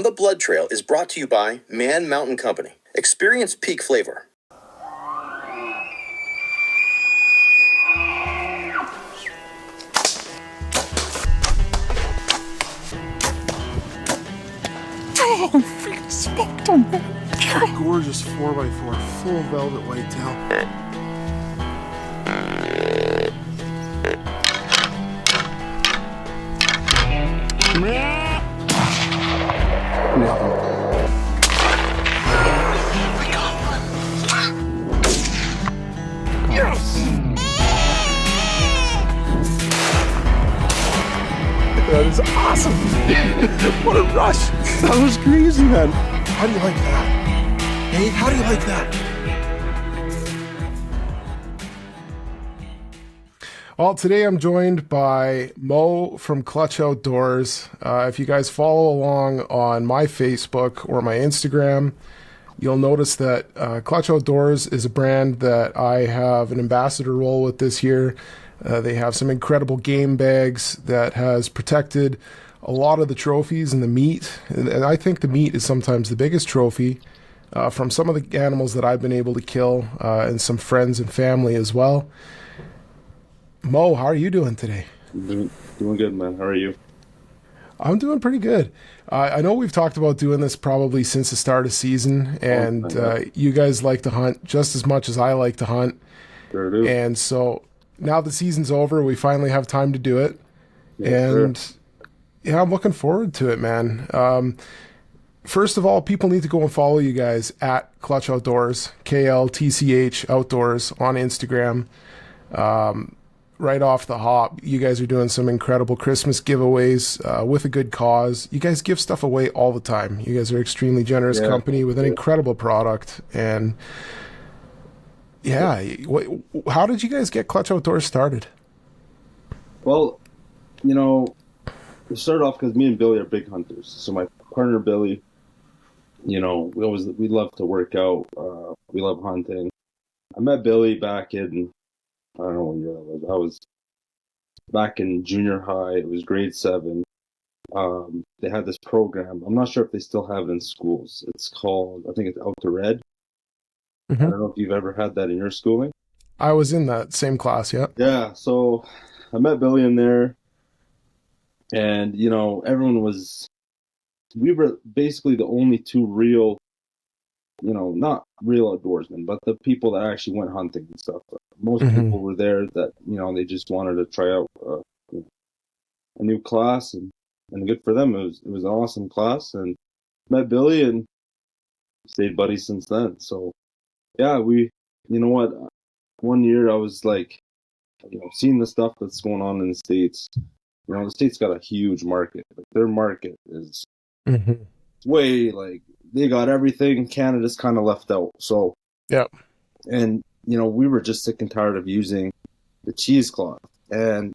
On the Blood Trail is brought to you by Man Mountain Company. Experience peak flavor. Oh, freaking smoked them, man. Gorgeous 4x4, full velvet whitetail. That is awesome. What a rush. That was crazy, man. How do you like that? Hey, how do you like that? Well, today I'm joined by Mo from KLTCH Outdoors. If you guys follow along on my Facebook or my Instagram, you'll notice that KLTCH Outdoors is a brand that I have an ambassador role with this year. They have some incredible game bags that has protected a lot of the trophies and the meat. And I think the meat is sometimes the biggest trophy from some of the animals that I've been able to kill and some friends and family as well. Mo, how are you doing today? Doing good, man. How are you? I'm doing pretty good. I know we've talked about doing this probably since the start of season, and you guys like to hunt just as much as I like to hunt. Sure do. And so now the season's over, we finally have time to do it. Yeah, I'm looking forward to it, man. First of all, people need to go and follow you guys at KLTCH Outdoors, KLTCH Outdoors on Instagram. Right off the hop, you guys are doing some incredible Christmas giveaways with a good cause. You guys give stuff away all the time. You guys are an extremely generous company with an incredible product. And yeah, how did you guys get KLTCH Outdoors started? Well, you know, it started off because me and Billy are big hunters. So my partner Billy, you know, we love to work out. We love hunting. I met Billy back in, I don't know what year that was. I was back in junior high. It was grade 7. They had this program. I'm not sure if they still have it in schools. It's called, I think it's Out to Red. Mm-hmm. I don't know if you've ever had that in your schooling. I was in that same class, yeah. Yeah, so I met Billy in there. And, you know, we were basically the only two real, you know, not real outdoorsmen, but the people that actually went hunting and stuff. Most people were there that, you know, they just wanted to try out a new class, and good for them. It was an awesome class, and met Billy and stayed buddies since then. So, yeah, you know what, one year I was like, you know, seeing the stuff that's going on in the States. You know, the States got a huge market. Like, their market is way, like, they got everything. Canada's kind of left out. So, yeah. And, you know, we were just sick and tired of using the cheesecloth. And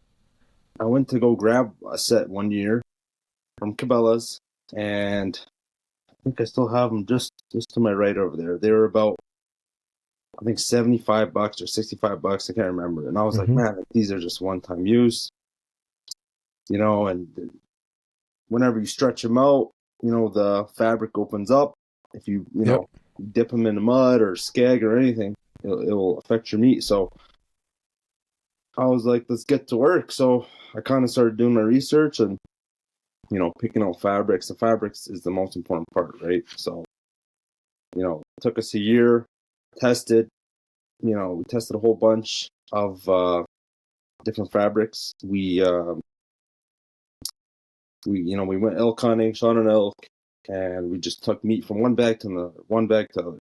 I went to go grab a set one year from Cabela's, and I think I still have them just to my right over there. They were about, I think, $75 or $65. I can't remember. And I was like, man, these are just one-time use. You know, and whenever you stretch them out, you know, the fabric opens up. If you know, dip them in the mud or skeg or anything, it will affect your meat. So I was like, let's get to work. So I kind of started doing my research and, you know, picking out fabrics. The fabrics is the most important part, right? So, you know, it took us a year, tested, you know, we tested a whole bunch of different fabrics. We went elk hunting, shot an elk, and we just took meat from one bag to the other.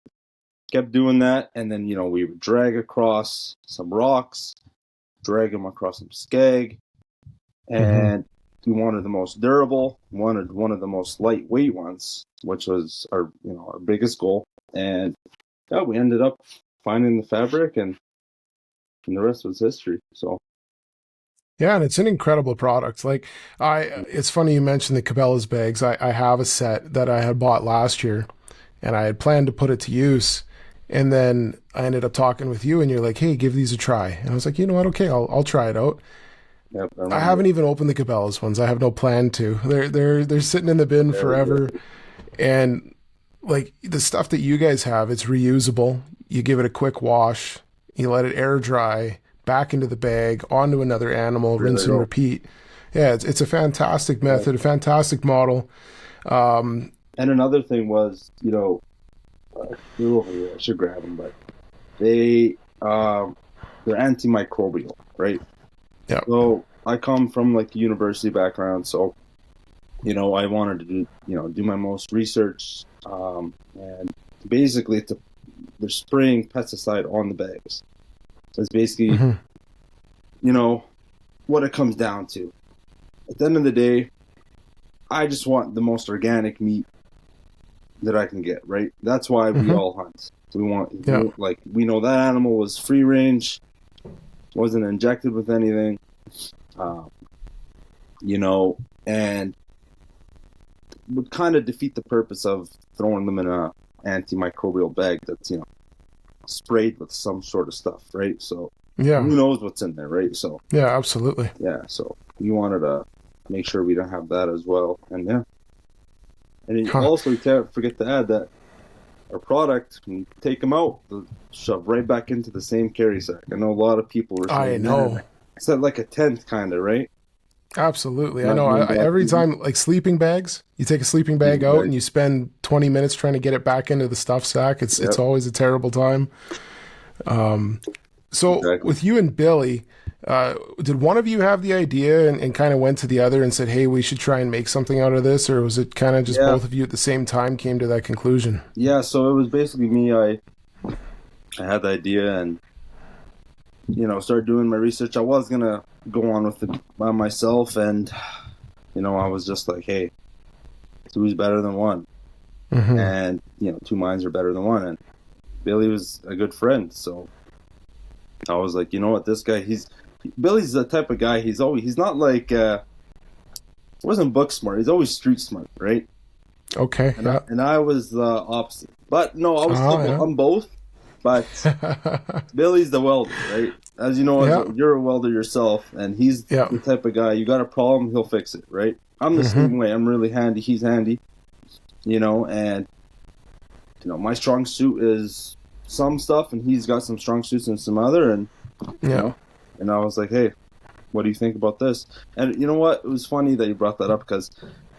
Kept doing that, and then, you know, we would drag across some rocks, drag them across some skeg, and we wanted the most durable, wanted one of the most lightweight ones, which was our biggest goal. And yeah, we ended up finding the fabric, and the rest was history. So. Yeah, and it's an incredible product. Like, it's funny you mentioned the Cabela's bags. I have a set that I had bought last year, and I had planned to put it to use. And then I ended up talking with you, and you're like, "Hey, give these a try." And I was like, "You know what? Okay, I'll try it out." Yep, I haven't even opened the Cabela's ones. I have no plan to. They're sitting in the bin forever. And like the stuff that you guys have, it's reusable. You give it a quick wash, you let it air dry, back into the bag, onto another animal, rinse and repeat. Yeah, it's a fantastic method, a fantastic model. And another thing was, they're over here. I should grab them, but they're antimicrobial, right? Yeah. So I come from like a university background, so I wanted to do my most research, and basically they're spraying pesticide on the bags. So it's basically, what it comes down to. At the end of the day, I just want the most organic meat that I can get, right? That's why we all hunt. We want, we know that animal was free range, wasn't injected with anything, and would kind of defeat the purpose of throwing them in a antimicrobial bag that's, sprayed with some sort of stuff, right? So who knows what's in there, right? So yeah, absolutely. Yeah, so we wanted to make sure we don't have that as well, and also we can't forget to add that our product, when you take them out, they'll shove right back into the same carry sack. I know a lot of people were saying, I know. It's like a tent kind of, right? Absolutely. I know. Every time, like sleeping bags, you take a sleeping bag out and you spend 20 minutes trying to get it back into the stuff sack. It's always a terrible time. With you and Billy, did one of you have the idea and kind of went to the other and said, hey, we should try and make something out of this? Or was it kind of just both of you at the same time came to that conclusion? Yeah, so it was basically me. I had the idea and, started doing my research. I was going to go on with it by myself. And, I was just like, hey, two's better than one. And, two minds are better than one. And Billy was a good friend. So I was like, you know what, this guy, Billy's the type of guy, he's not like, wasn't book smart, he's always street smart, right? Okay. And I was the opposite. But no, I'm both. But Billy's the welder, right? As you know, you're a welder yourself, and he's the type of guy, you got a problem, he'll fix it, right? I'm the same way. I'm really handy, he's handy, and, my strong suit is some stuff, and he's got some strong suits and some other, and, and I was like, hey, what do you think about this? And you know what? It was funny that you brought that up, because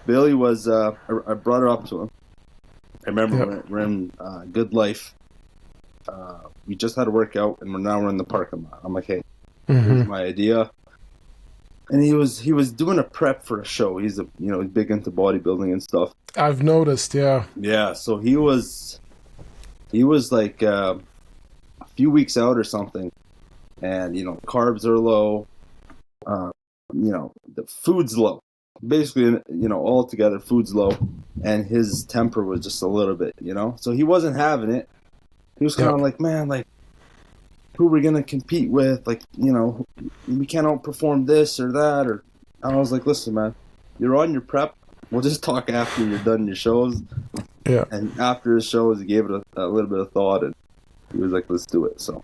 Billy was, I brought it up to him. I remember we're in Good Life. We just had a workout, and we're in the parking lot. I'm like, hey, here's my idea. And he was doing a prep for a show. He's big into bodybuilding and stuff. I've noticed, yeah. Yeah, so he was like a few weeks out or something, and carbs are low. The food's low. Basically, all together, food's low, and his temper was just a little bit, so he wasn't having it. He was kind of like, man, like, who are we gonna compete with? Like, we can't outperform this or that. Or I was like, listen, man, you're on your prep. We'll just talk after you're done your shows. Yeah. And after his shows, he gave it a little bit of thought, and he was like, let's do it. So.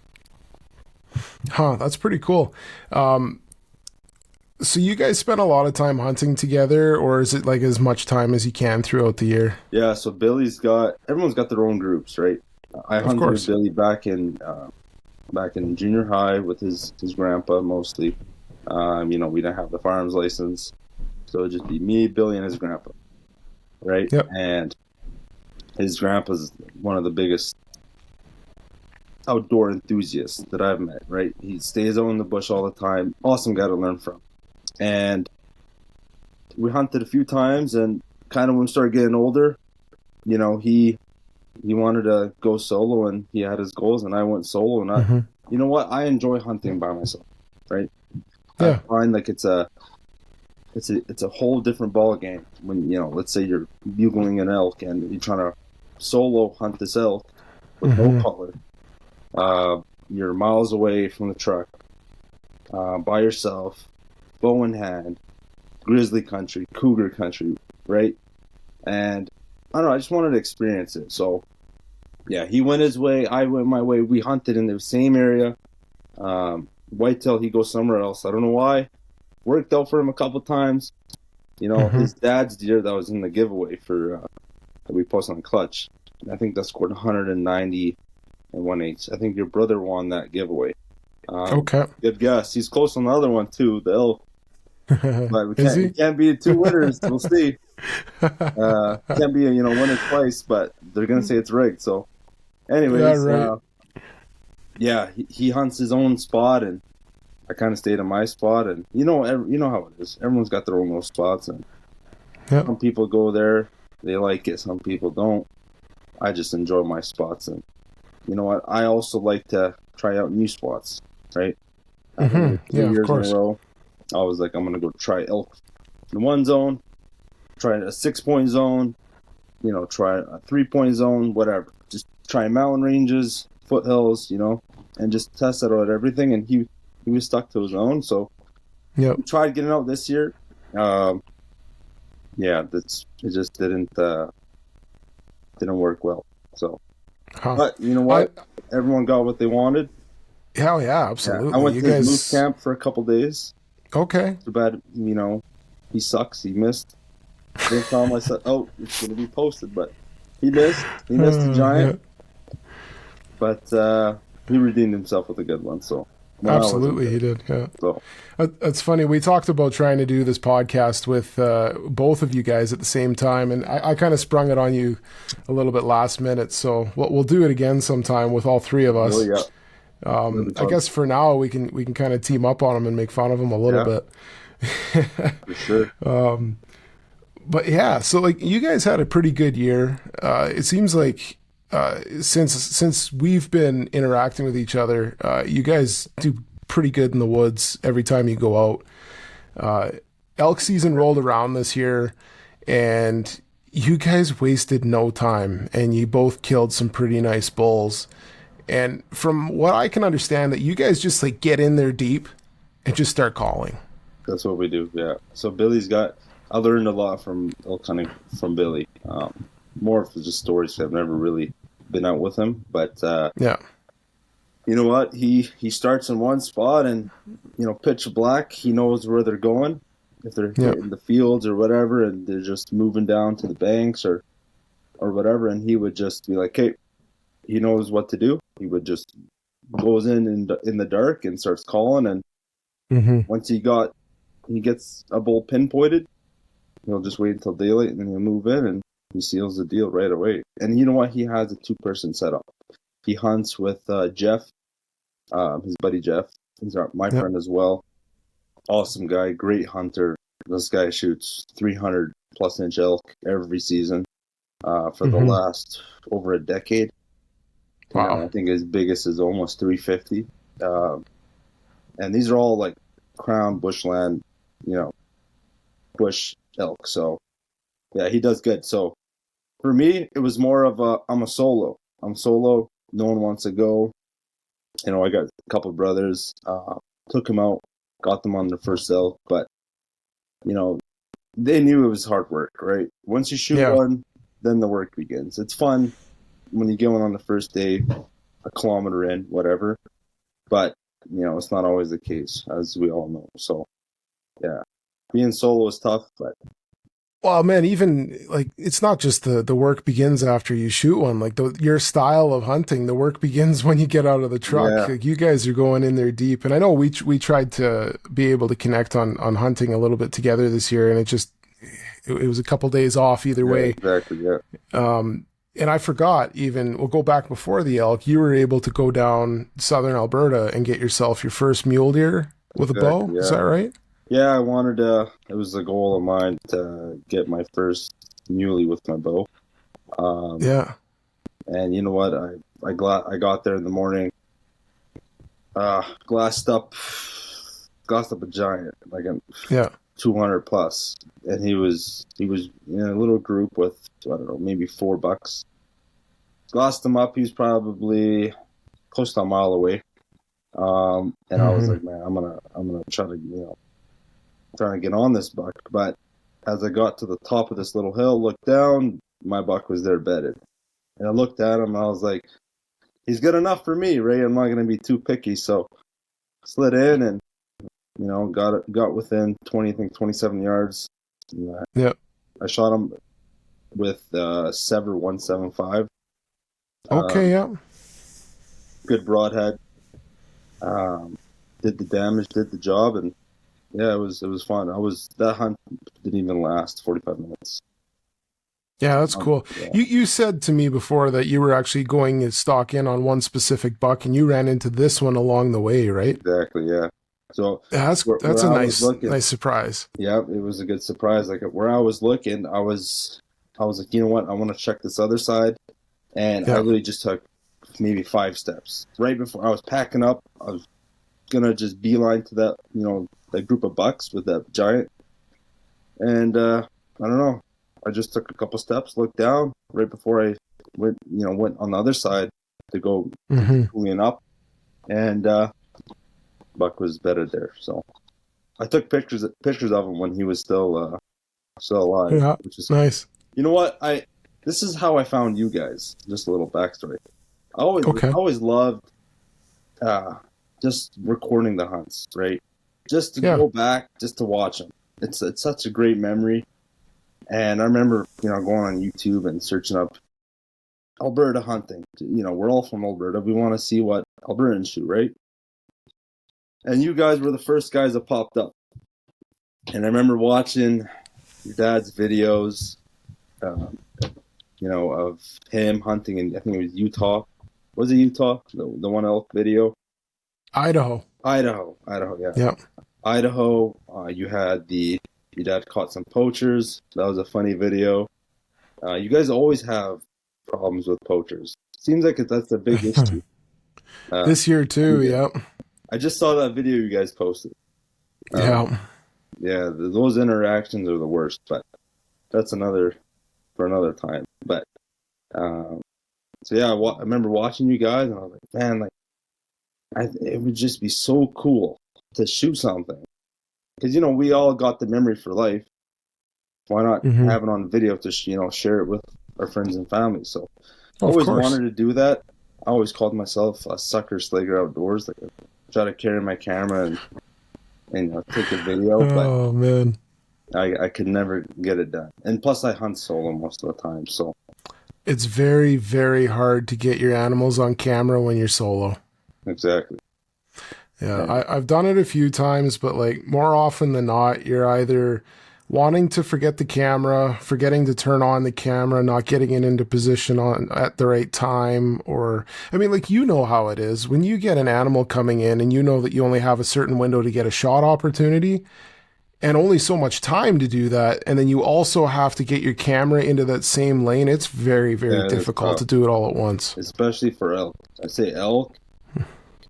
That's pretty cool. So you guys spend a lot of time hunting together, or is it like as much time as you can throughout the year? Yeah, so everyone's got their own groups, right? I hunted with Billy back in junior high with his grandpa mostly. We didn't have the firearms license, so it'd just be me, Billy, and his grandpa, right? Yep. And his grandpa's one of the biggest outdoor enthusiasts that I've met, right? He stays out in the bush all the time. Awesome guy to learn from. And we hunted a few times, and kind of when we started getting older, he wanted to go solo, and he had his goals, and I went solo, and you know what? I enjoy hunting by myself, right? Yeah. I find like it's a whole different ball game when, let's say you're bugling an elk and you're trying to solo hunt this elk with no color. You're miles away from the truck, by yourself, bow in hand, grizzly country, cougar country, right? And I don't know, I just wanted to experience it. So yeah, he went his way, I went my way. We hunted in the same area. Whitetail, he goes somewhere else. I don't know why. Worked out for him a couple times. His dad's deer that was in the giveaway for that we posted on Clutch. And I think that scored 190 and 1/8. I think your brother won that giveaway. Okay. Good guess. He's close on the other one too, the elk. But we can't be two winners. We'll see. Can't be a winner twice, but they're gonna say it's rigged. So, anyways, he hunts his own spot, and I kind of stayed in my spot. And you know how it is. Everyone's got their own little spots, and some people go there, they like it. Some people don't. I just enjoy my spots, and you know what? I also like to try out new spots. Right? Mm-hmm. 3 years in a row, I was like, I'm gonna go try elk in one zone, try a 6-point zone, try a 3-point zone, whatever. Just try mountain ranges, foothills, and just test it out everything. And he was stuck to his own, so we tried getting out this year. It just didn't work well. So, but you know what? Everyone got what they wanted. Hell yeah, absolutely. I went to his moose camp for a couple days. Okay. Too bad, he sucks. He missed. I didn't tell him. I said, "Oh, it's going to be posted," but he missed. He missed the giant. Yeah. But he redeemed himself with a good one. So absolutely, he did. Yeah. So that's funny. We talked about trying to do this podcast with both of you guys at the same time, and I kind of sprung it on you a little bit last minute. So we'll do it again sometime with all three of us. Oh yeah. I guess for now we can kind of team up on him and make fun of him a little bit. For sure. But yeah, so like you guys had a pretty good year. It seems like since we've been interacting with each other, you guys do pretty good in the woods every time you go out. Elk season rolled around this year, and you guys wasted no time, and you both killed some pretty nice bulls. And from what I can understand, that you guys just like get in there deep and just start calling. That's what we do, yeah. So I learned a lot from elk hunting from Billy. More of just stories. I've never really been out with him, but you know what? He starts in one spot, and pitch black. He knows where they're going, if they're in the fields or whatever, and they're just moving down to the banks or whatever. And he would just be like, "Hey," he knows what to do. He would just goes in the dark and starts calling, and once he gets a bull pinpointed, he'll just wait until daylight, and then he'll move in, and he seals the deal right away. And you know what? He has a 2-person setup. He hunts with Jeff, his buddy Jeff. He's my friend as well. Awesome guy, great hunter. This guy shoots 300 plus inch elk every season for the last over a decade. Wow. I think his biggest is almost 350. And these are all like crown bushland, bush elk. So yeah, he does good. So for me, it was more of I'm a solo. I'm solo. No one wants to go. I got a couple of brothers, took them out, got them on their first elk, but they knew it was hard work, right? Once you shoot one, then the work begins. It's fun when you get one on the first day, a kilometer in, whatever. But, it's not always the case, as we all know. So, yeah, being solo is tough, but. Well, man, even like it's not just the work begins after you shoot one. Like your style of hunting, the work begins when you get out of the truck. Yeah. Like you guys are going in there deep, and I know we tried to be able to connect on hunting a little bit together this year, and it was a couple days off either way. Exactly. Yeah. And I forgot we'll go back before the elk. You were able to go down southern Alberta and get yourself your first mule deer with a bow. Yeah. Is that right? Yeah, I wanted to. It was a goal of mine to get my first muley with my bow. And you know what? I got there in the morning. Glassed up a giant, like a 200 plus, and he was in a little group with I don't know, maybe 4 bucks. Glassed him up. He was probably close to a mile away. And I was like, man, I'm gonna try to trying to get on this buck. But as I got to the top of this little hill, looked down, my buck was there bedded. And I looked at him, and I was like, he's good enough for me, Ray. I'm not going to be too picky. So slid in and, got within 27 yards. I shot him with Sever 175. Okay, yeah. Good broadhead. Did the damage, did the job, and yeah, it was fun. That hunt didn't even last 45 minutes. Yeah, that's cool. Yeah. You said to me before that you were actually going to stock in on one specific buck, and you ran into this one along the way, right? Exactly, yeah. So Yeah, that's where a I was looking, nice surprise. yeah, it was a good surprise. Like where I was looking, I was like, you know what, I want to check this other side, and I Yeah. really just took maybe 5 steps. Right before I was packing up, I was gonna just beeline to that, that group of bucks with that giant, and I don't know. I just took a couple steps, looked down right before I went on the other side to go cooling up, and buck was bedded there. So I took pictures of him when he was still alive, Yeah, which is nice. You know what? This is how I found you guys. Just a little backstory. I always loved just recording the hunts, right? Just to go back, just to watch them. It's such a great memory. And I remember, going on YouTube and searching up Alberta hunting. We're all from Alberta. We want to see what Albertans shoot, right? And you guys were the first guys that popped up. And I remember watching your dad's videos, of him hunting in, I think it was Utah. Was it Utah? The one elk video? Idaho, yeah. Yeah. Idaho, you had your dad caught some poachers. That was a funny video. You guys always have problems with poachers. Seems like that's a big issue. This year too, yeah. yeah. I just saw that video you guys posted. Yeah. Yeah, those interactions are the worst, but that's for another time. But so yeah, I remember watching you guys, and I was like, man, it would just be so cool to shoot something, because we all got the memory for life. Why not have it on video to share it with our friends and family? So I always wanted to do that. I always called myself a sucker slager outdoors. Like, I try to carry my camera and take a video. Oh, but man. I could never get it done. And plus, I hunt solo most of the time. So it's very, very hard to get your animals on camera when you're solo. Exactly. Yeah, I've done it a few times, but more often than not, you're either wanting to forget the camera, forgetting to turn on the camera, not getting it into position at the right time, or, I mean, how it is. When you get an animal coming in and you know that you only have a certain window to get a shot opportunity, and only so much time to do that, and then you also have to get your camera into that same lane, it's very, very difficult to do it all at once. Especially for elk. I say elk,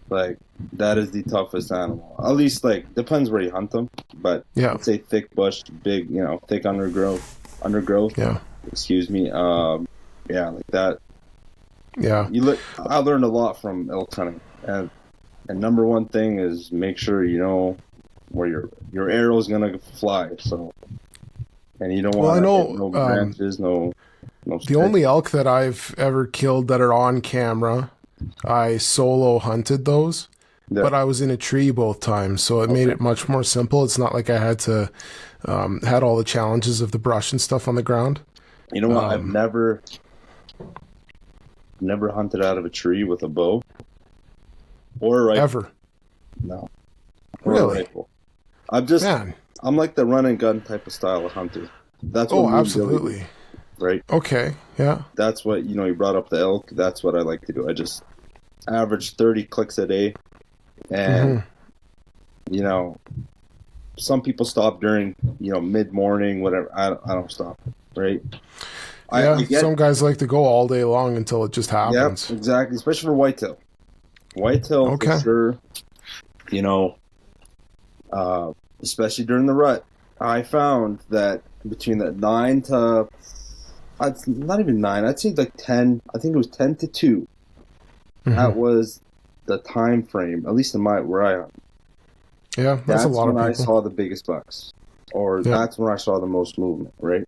that is the toughest animal. At least, depends where you hunt them, but let's say thick bush, big, thick undergrowth. Yeah. Excuse me. Like that. Yeah. I learned a lot from elk hunting, and number one thing is make sure you know where your arrow is gonna fly. So, and you don't want no branches, no. The only elk that I've ever killed that are on camera, I solo hunted those, but I was in a tree both times, so it made it much more simple. It's not like I had to had all the challenges of the brush and stuff on the ground. You know what? I've never hunted out of a tree with a bow or a rifle. Ever? No. Really? Rifle. I'm like the run and gun type of style of hunter. That's what absolutely. Right? Okay, yeah. That's what, you brought up the elk. That's what I like to do. I just average 30 clicks a day. And, some people stop during, mid-morning, whatever. I don't stop, right? Some guys like to go all day long until it just happens. Yeah, exactly. Especially for whitetail. Whitetail, for sure. Especially during the rut. I found that between that 9 to... not even 9. I'd say 10. I think it was 10 to 2. That was the time frame, at least in where I am. Yeah, that's a lot of people. That's when I saw the biggest bucks, or that's when I saw the most movement. Right.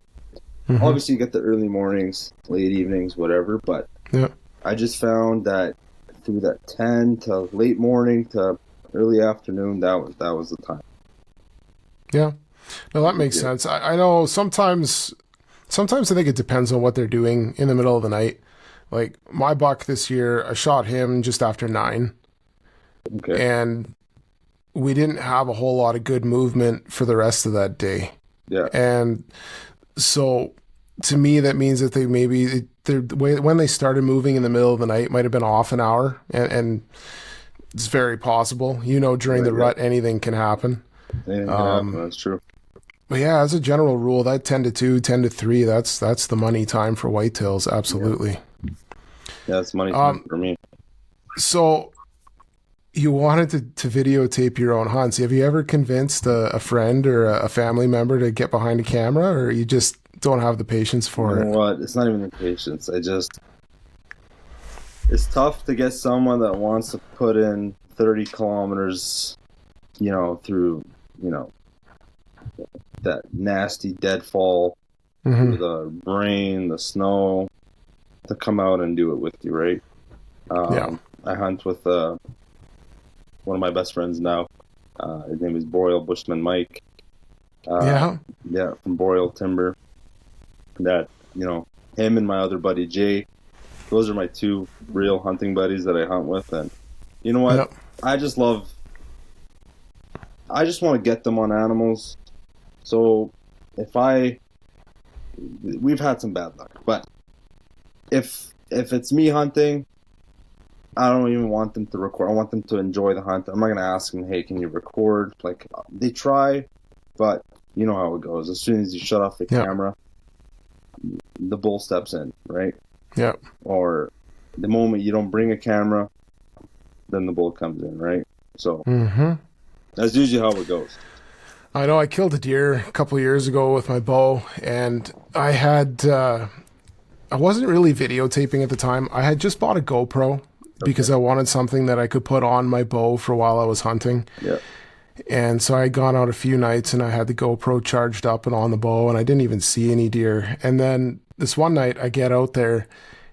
Obviously, you get the early mornings, late evenings, whatever. But I just found that through that 10 to late morning to early afternoon, that was the time. Yeah. No, that makes sense. I know sometimes Sometimes I think it depends on what they're doing in the middle of the night. Like my buck this year, I shot him just after 9, Okay. and we didn't have a whole lot of good movement for the rest of that day. Yeah. And so to me, that means that when they started moving in the middle of the night might have been off an hour, and it's very possible. During the rut, anything can happen. Anything can happen. That's true. But yeah, as a general rule, that 10 to 2, 10 to 3, that's the money time for whitetails. Absolutely. Yeah, it's money time for me. So you wanted to videotape your own hunts. Have you ever convinced a friend or a family member to get behind a camera, or you just don't have the patience for it? You know what? It's not even the patience. It's tough to get someone that wants to put in 30 kilometers, through, that nasty deadfall, Mm-hmm. through the rain, the snow, to come out and do it with you, right? Yeah. I hunt with one of my best friends now. His name is Boreal Bushman Mike. Yeah. Yeah, from Boreal Timber. That, him and my other buddy Jay, those are my two real hunting buddies that I hunt with. And you know what? Yep. I just want to get them on animals. So we've had some bad luck, but if it's me hunting, I don't even want them to record. I want them to enjoy the hunt. I'm not going to ask them, hey, can you record? Like, they try, but you know how it goes. As soon as you shut off the camera, the bull steps in, right? Yeah. Or the moment you don't bring a camera, then the bull comes in, right? So that's usually how it goes. I know I killed a deer a couple of years ago with my bow, and I wasn't really videotaping at the time. I had just bought a GoPro because I wanted something that I could put on my bow for while I was hunting. Yeah. And so I had gone out a few nights and I had the GoPro charged up and on the bow, and I didn't even see any deer. And then this one night I get out there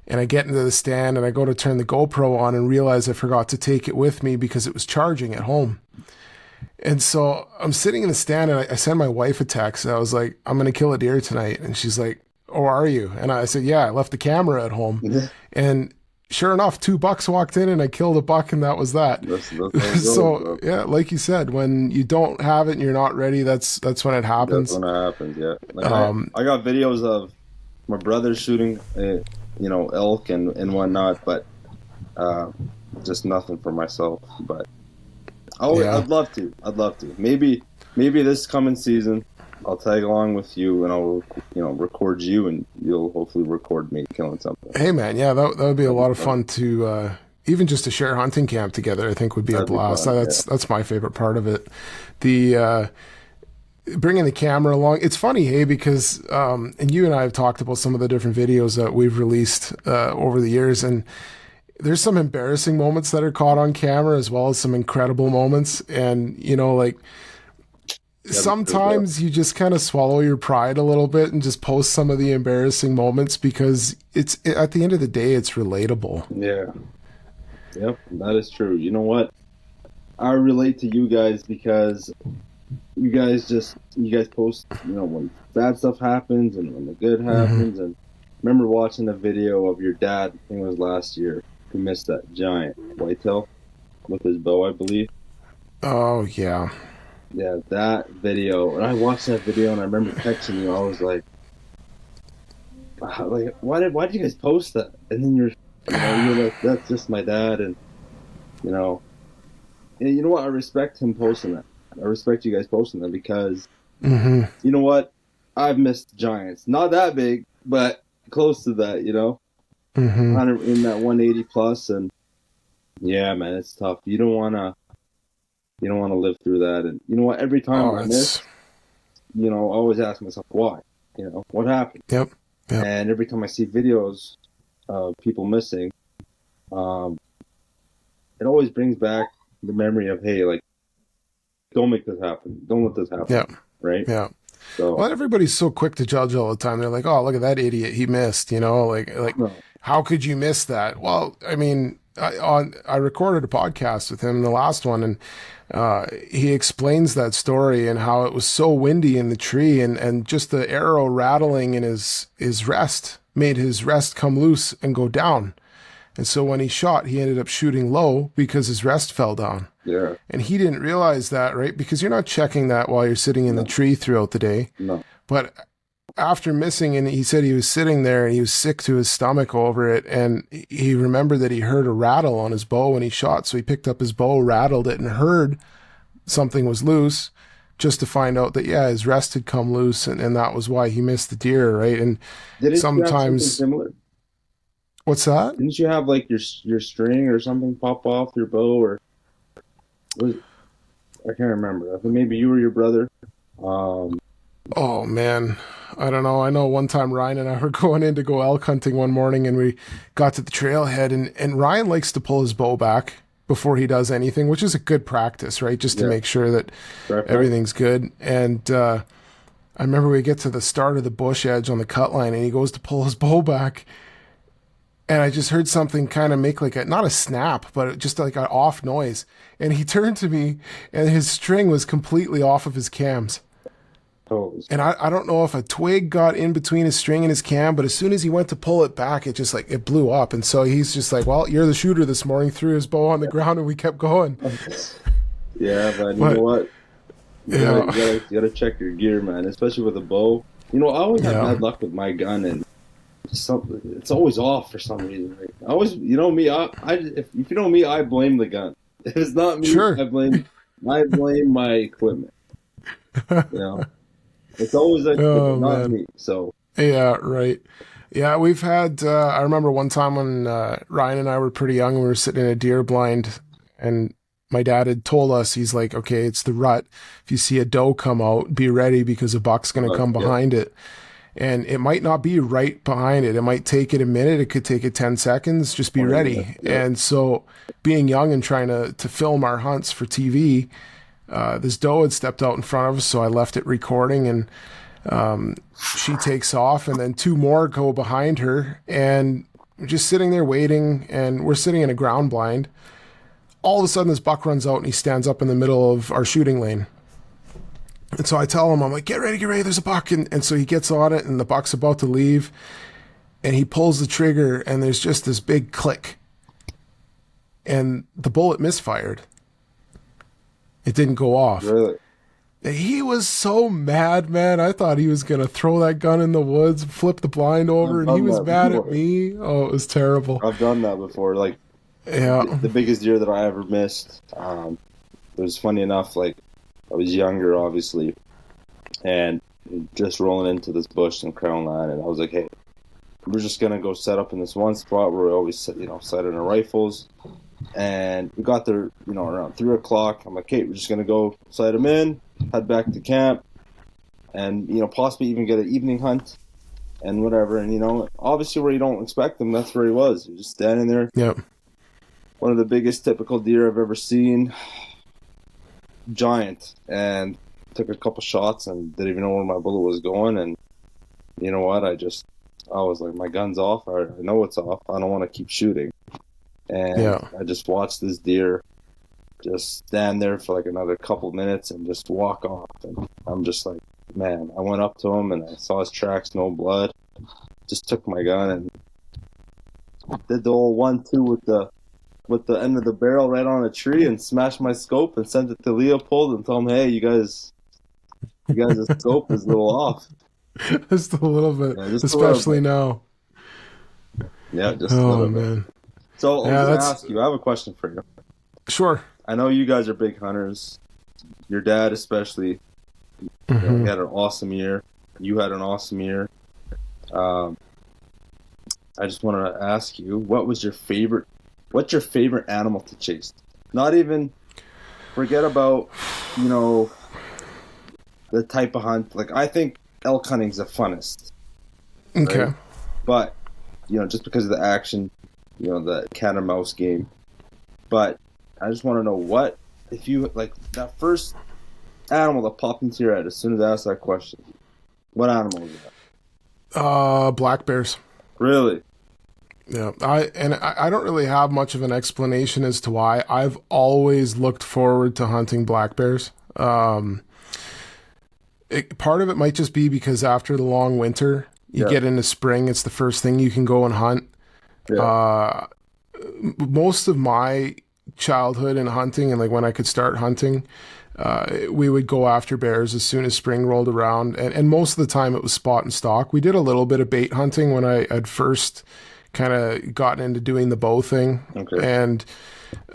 and I get into the stand and I go to turn the GoPro on and realize I forgot to take it with me because it was charging at home. And so I'm sitting in the stand and I send my wife a text. I was like, I'm going to kill a deer tonight. And she's like, oh, are you? And I said, yeah, I left the camera at home. And sure enough, 2 bucks walked in and I killed a buck, and that was that. So yeah, like you said, when you don't have it and you're not ready, that's when it happens. That's when it happens, yeah. Like I got videos of my brother shooting, elk and whatnot, but just nothing for myself. But I'd love to. Maybe this coming season, I'll tag along with you and I'll, record you, and you'll hopefully record me killing something. Hey man, yeah, that would be a lot of fun to even just to share hunting camp together. I think would be a blast. That's my favorite part of it. The bringing the camera along. It's funny, hey, because and you and I have talked about some of the different videos that we've released over the years, and there's some embarrassing moments that are caught on camera as well as some incredible moments. And sometimes you just kind of swallow your pride a little bit and just post some of the embarrassing moments because it's, at the end of the day, it's relatable. Yeah. Yep, that is true. You know what? I relate to you guys because you guys post, when bad stuff happens and when the good happens. And I remember watching a video of your dad, I think it was last year, who missed that giant whitetail with his bow, I believe. Oh, yeah. Yeah, that video. And I watched that video and I remember texting you. I was like, why did you guys post that? And then you're like, that's just my dad. And, you know what? I respect him posting that. I respect you guys posting that because, you know what? I've missed giants. Not that big, but close to that, in that 180 plus. And yeah, man, it's tough. You don't want to live through that. And you know what? Every time I miss, I always ask myself, why? What happened? Yep. And every time I see videos of people missing, it always brings back the memory of, hey, like, don't make this happen. Don't let this happen. Yeah. Right? Yeah. So, well, everybody's so quick to judge all the time. They're like, oh, look at that idiot. He missed, like, how could you miss that? Well, I mean, I recorded a podcast with him, the last one, and he explains that story and how it was so windy in the tree, and just the arrow rattling in his rest made his rest come loose and go down. And so when he shot, he ended up shooting low because his rest fell down. Yeah. And he didn't realize that, right? Because you're not checking that while you're sitting in the tree throughout the day. No. But after missing, and he said he was sitting there and he was sick to his stomach over it. And he remembered that he heard a rattle on his bow when he shot. So he picked up his bow, rattled it, and heard something was loose, just to find out that, yeah, his rest had come loose. And that was why he missed the deer, right? And sometimes... similar? What's that? Didn't you have like your string or something pop off your bow, or I can't remember. I think maybe you or your brother. Oh man, I don't know. I know one time Ryan and I were going in to go elk hunting one morning, and we got to the trailhead, and Ryan likes to pull his bow back before he does anything, which is a good practice, right? Just to make sure that everything's good. And I remember we get to the start of the bush edge on the cut line, and he goes to pull his bow back. And I just heard something kind of make like not a snap, but just like an off noise. And he turned to me, and his string was completely off of his cams. Oh. And I don't know if a twig got in between his string and his cam, but as soon as he went to pull it back, it just like, it blew up. And so he's just like, well, you're the shooter this morning, threw his bow on the ground, and we kept going. Yeah, but you know what? You gotta check your gear, man, especially with a bow. You know, I always have bad luck with my gun, and it's always off for some reason. Right? I always, you know me, if you know me, I blame the gun. If it's not me, I blame my equipment. You know, it's always not me. So yeah, right. Yeah, we've had. I remember one time when Ryan and I were pretty young, we were sitting in a deer blind, and my dad had told us, he's like, okay, it's the rut. If you see a doe come out, be ready because a buck's going to come behind it. And it might not be right behind it. It might take it a minute. It could take it 10 seconds. Just be ready. Yeah. And so being young and trying to film our hunts for TV, this doe had stepped out in front of us. So I left it recording, and she takes off, and then two more go behind her, and we're just sitting there waiting, and we're sitting in a ground blind. All of a sudden this buck runs out, and he stands up in the middle of our shooting lane. And so I tell him, I'm like, get ready, there's a buck. And so he gets on it, and the buck's about to leave, and he pulls the trigger, and there's just this big click. And the bullet misfired. It didn't go off. Really? He was so mad, man. I thought he was going to throw that gun in the woods, flip the blind over, and he was mad at me. Oh, it was terrible. I've done that before. Like, the biggest deer that I ever missed, it was funny enough, like, I was younger, obviously, and just rolling into this bush in Crown Line, and I was like, hey, we're just going to go set up in this one spot where we always, sighting our rifles, and we got there, around 3 o'clock. I'm like, hey, we're just going to go sight them in, head back to camp, and, possibly even get an evening hunt and whatever, and, obviously where you don't expect them, that's where he was. You're just standing there. Yep. One of the biggest typical deer I've ever seen. Giant, and took a couple shots and didn't even know where my bullet was going, and you know what, I was like, my gun's off, I know it's off, I don't want to keep shooting, and I just watched this deer just stand there for like another couple minutes and just walk off, and I'm just like, man, I went up to him and I saw his tracks, no blood, just took my gun and did the old 1-2 with the end of the barrel right on a tree, and smashed my scope and sent it to Leopold and told him, hey, you guys, the scope is a little off. Just a little bit, especially now. Yeah, just a little bit. So I was going to ask you, I have a question for you. Sure. I know you guys are big hunters. Your dad especially. He had an awesome year. You had an awesome year. I just wanted to ask you, what's your favorite animal to chase? Not even, forget about, the type of hunt. Like, I think elk hunting is the funnest. Okay. Right? But, just because of the action, the cat and mouse game. But I just want to know, what, if you, like, that first animal that popped into your head as soon as I asked that question, what animal was that? Black bears. Really? Yeah, I don't really have much of an explanation as to why. I've always looked forward to hunting black bears. Part of it might just be because after the long winter, you Yeah. get into spring, it's the first thing you can go and hunt. Yeah. Most of my childhood in hunting and like when I could start hunting, we would go after bears as soon as spring rolled around. And most of the time it was spot and stalk. We did a little bit of bait hunting when I had first kind of gotten into doing the bow thing. Okay. And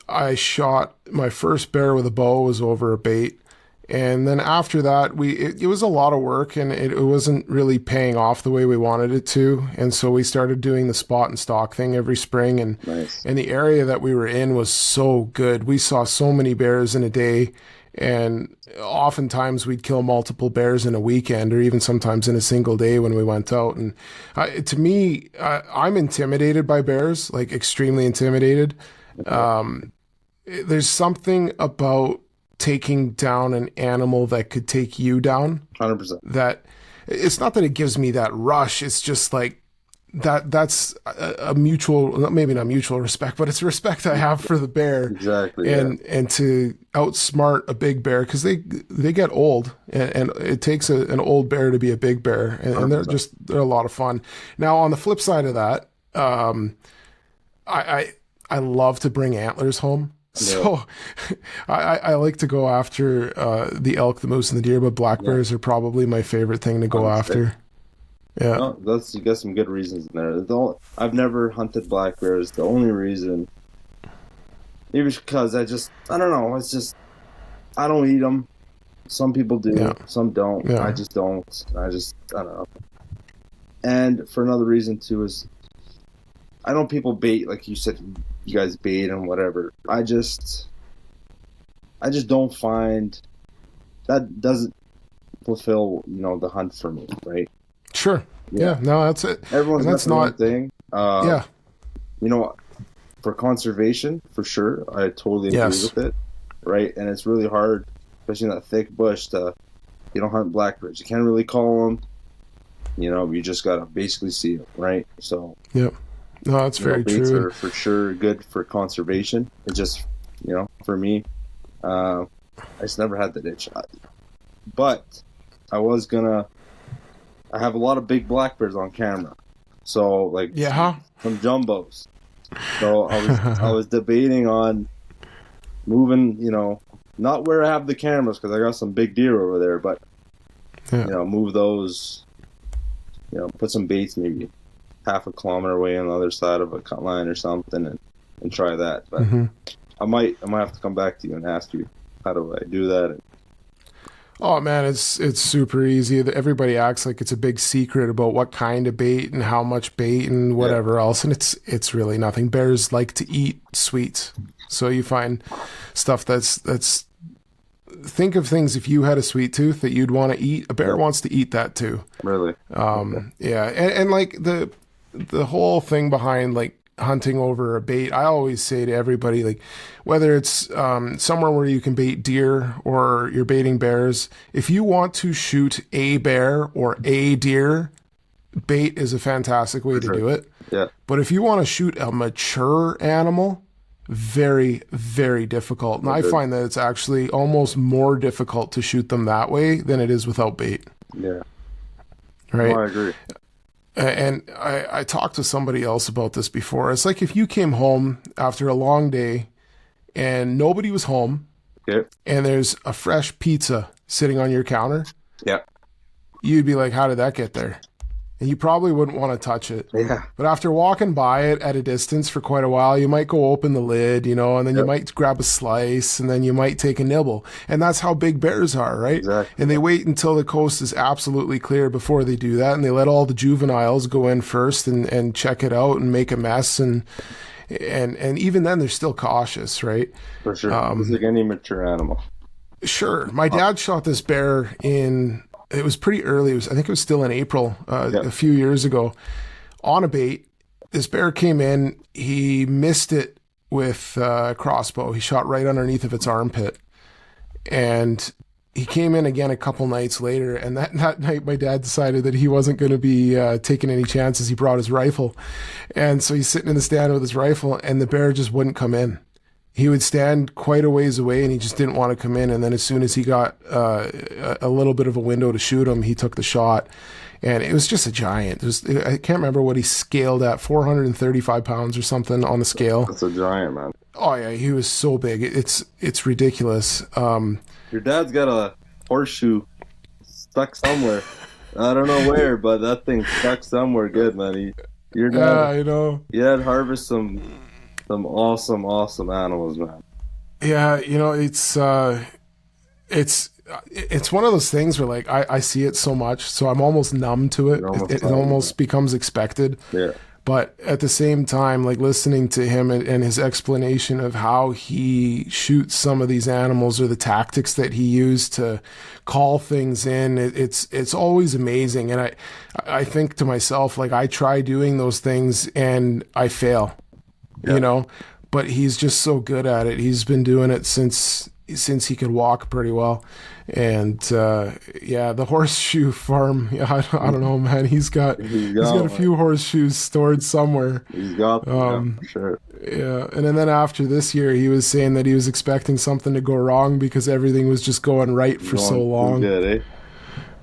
I shot my first bear with a bow was over a bait. And then after that, it was a lot of work and it wasn't really paying off the way we wanted it to. And so we started doing the spot and stalk thing every spring. And, Nice. and the area that we were in was so good. We saw so many bears in a day. And oftentimes we'd kill multiple bears in a weekend or even sometimes in a single day when we went out. And to me, I'm intimidated by bears, like extremely intimidated. There's something about taking down an animal that could take you down 100%. that it's not that it gives me that rush. It's just like that's a mutual, maybe not mutual respect, but it's respect I have for the bear. Exactly. And to outsmart a big bear because they get old and it takes an old bear to be a big bear and they're a lot of fun. Now on the flip side of that, I love to bring antlers home. So I like to go after the elk, the moose, and the deer, but black bears are probably my favorite thing to go after. Yeah. No, you got some good reasons in there. I've never hunted black bears. The only reason, maybe because I don't know. It's just I don't eat them. Some people do, some don't. Yeah. I just don't. I don't know. And for another reason too is I know people bait, like you said, you guys bait and whatever. I just don't find that doesn't fulfill, the hunt for me, right? Sure. Yeah. No, that's it. Everyone's and got their own thing. Yeah. For conservation, for sure, I totally agree with it, right? And it's really hard, especially in that thick bush, to hunt blackbirds. You can't really call them. You just gotta basically see them, right? So. Yep. No, that's very baits true. are for sure good for conservation. It just, for me, I just never had that itch. But I have a lot of big black bears on camera. So, like, some jumbos. So I was debating on moving, not where I have the cameras because I got some big deer over there, but, move those, put some baits maybe half a kilometer away on the other side of a cut line or something and try that. But I might have to come back to you and ask you, how do I do that? Oh man, it's super easy. Everybody acts like it's a big secret about what kind of bait and how much bait and whatever else, and it's really nothing. Bears like to eat sweets, so you find stuff that's. Think of things if you had a sweet tooth that you'd want to eat. A bear wants to eat that too. Really? Yeah, and like the whole thing behind like hunting over a bait, I always say to everybody, like whether it's somewhere where you can bait deer or you're baiting bears, if you want to shoot a bear or a deer, bait is a fantastic way to do it. Yeah. But if you want to shoot a mature animal, very, very difficult. And I find that it's actually almost more difficult to shoot them that way than it is without bait. Yeah. Right? No, I agree. And I talked to somebody else about this before. It's like if you came home after a long day and nobody was home and there's a fresh pizza sitting on your counter, you'd be like, how did that get there? And you probably wouldn't want to touch it. Yeah. But after walking by it at a distance for quite a while, you might go open the lid, and then you might grab a slice and then you might take a nibble. And that's how big bears are, right? Exactly. And they wait until the coast is absolutely clear before they do that. And they let all the juveniles go in first and check it out and make a mess. And even then they're still cautious, right? For sure. It's like any mature animal. Sure. My dad shot this bear it was pretty early. I think it was still in April, a few years ago, on a bait. This bear came in. He missed it with a crossbow. He shot right underneath of its armpit. And he came in again a couple nights later, and that night my dad decided that he wasn't going to be taking any chances. He brought his rifle, and so he's sitting in the stand with his rifle, and the bear just wouldn't come in. He would stand quite a ways away, and he just didn't want to come in. And then as soon as he got a little bit of a window to shoot him, he took the shot, and it was just a giant. I can't remember what he scaled at, 435 pounds or something on the scale. That's a giant, man. Oh yeah, he was so big. It's ridiculous. Your dad's got a horseshoe stuck somewhere. I don't know where, but that thing's stuck somewhere good, man. Your dad, I know. you had harvest some awesome animals, man. Yeah, it's one of those things where like I see it so much, so I'm almost numb to it. It almost becomes expected. Yeah. But at the same time, like listening to him and his explanation of how he shoots some of these animals or the tactics that he used to call things in, it's always amazing. And I think to myself, like I try doing those things and I fail, but he's just so good at it. He's been doing it since he could walk pretty well. And the horseshoe farm, I don't know, man. He's got a few horseshoes stored somewhere. He's got them, for sure. Yeah, and then after this year, he was saying that he was expecting something to go wrong because everything was just going right for so long. Good, eh?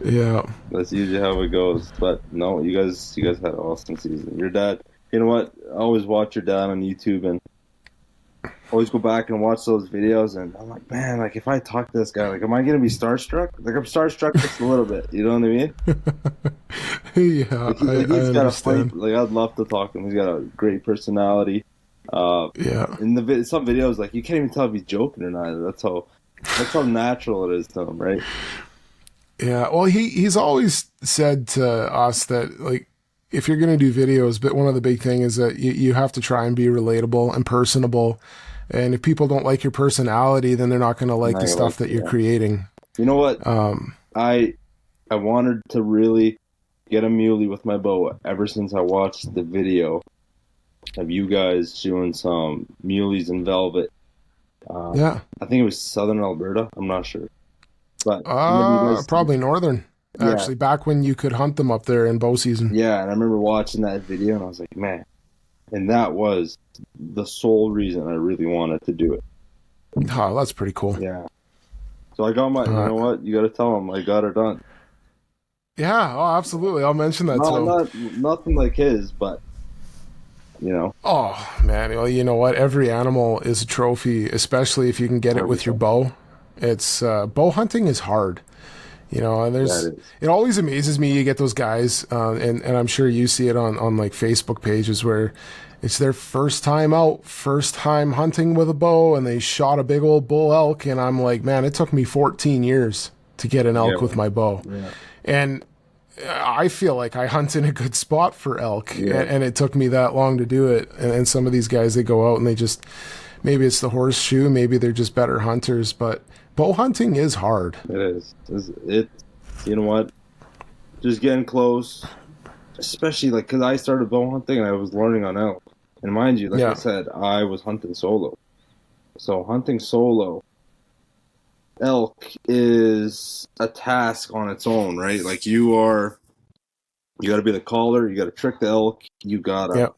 Yeah, that's usually how it goes. But no, you guys had an awesome season. Your dad, you know what? I always watch your dad on YouTube and always go back and watch those videos, and I'm like, man, like if I talk to this guy, like, am I gonna be starstruck? Like I'm starstruck just a little bit, you know what I mean? Yeah, he's got a funny, like I'd love to talk to him. He's got a great personality. In some videos, like you can't even tell if he's joking or not. That's how natural it is to him, right? Yeah, well, he's always said to us that like if you're gonna do videos, but one of the big thing is that you have to try and be relatable and personable. And if people don't like your personality, then they're not going to like the stuff that you're creating. You know what? I wanted to really get a muley with my bow ever since I watched the video of you guys doing some muleys in velvet. I think it was southern Alberta. I'm not sure. But probably northern. Yeah. Actually, back when you could hunt them up there in bow season. Yeah, and I remember watching that video, and I was like, man. And that was the sole reason I really wanted to do it. Oh, that's pretty cool. Yeah. So I got my, you know what? You got to tell him I got her done. Yeah, oh, absolutely. I'll mention that to him. Nothing like his, but, Oh, man. Well, you know what? Every animal is a trophy, especially if you can get it with your bow. It's bow hunting is hard. And it always amazes me. You get those guys, and I'm sure you see it on like Facebook pages where it's their first time out, first time hunting with a bow, and they shot a big old bull elk. And I'm like, man, it took me 14 years to get an elk with my bow. Yeah. And I feel like I hunt in a good spot for elk, and it took me that long to do it. And some of these guys, they go out and they just, maybe it's the horseshoe, maybe they're just better hunters, but bow hunting is hard. It is. You know what? Just getting close, especially like because I started bow hunting and I was learning on elk. And mind you, like I said, I was hunting solo. So hunting solo, elk is a task on its own, right? Like you got to be the caller, you got to trick the elk, you gotta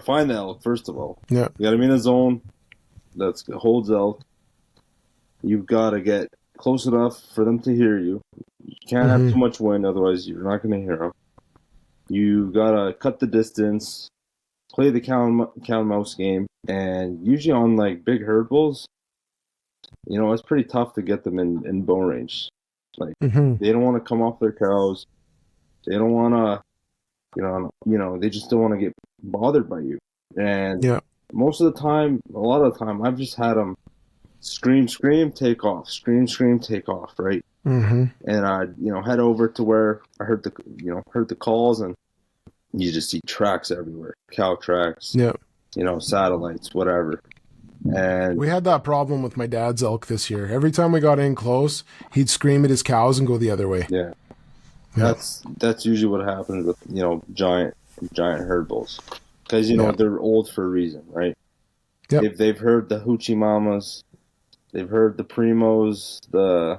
find the elk first of all. Yeah. You got to be in a zone that holds elk. You've got to get close enough for them to hear you. You can't have too much wind, otherwise you're not going to hear them. You got to cut the distance, play the cow and mouse game, and usually on like big herd bulls, it's pretty tough to get them in bow range. Like they don't want to come off their cows. They don't want to, they just don't want to get bothered by you. And most of the time, a lot of the time, I've just had them scream, take off, scream, take off, right? And I'd, head over to where I heard the calls, and you just see tracks everywhere, cow tracks, satellites, whatever. And we had that problem with my dad's elk this year. Every time we got in close, he'd scream at his cows and go the other way. Yeah. That's usually what happens with, giant herd bulls. Because, they're old for a reason, right? Yep. They've heard the hoochie mamas, they've heard the primos, the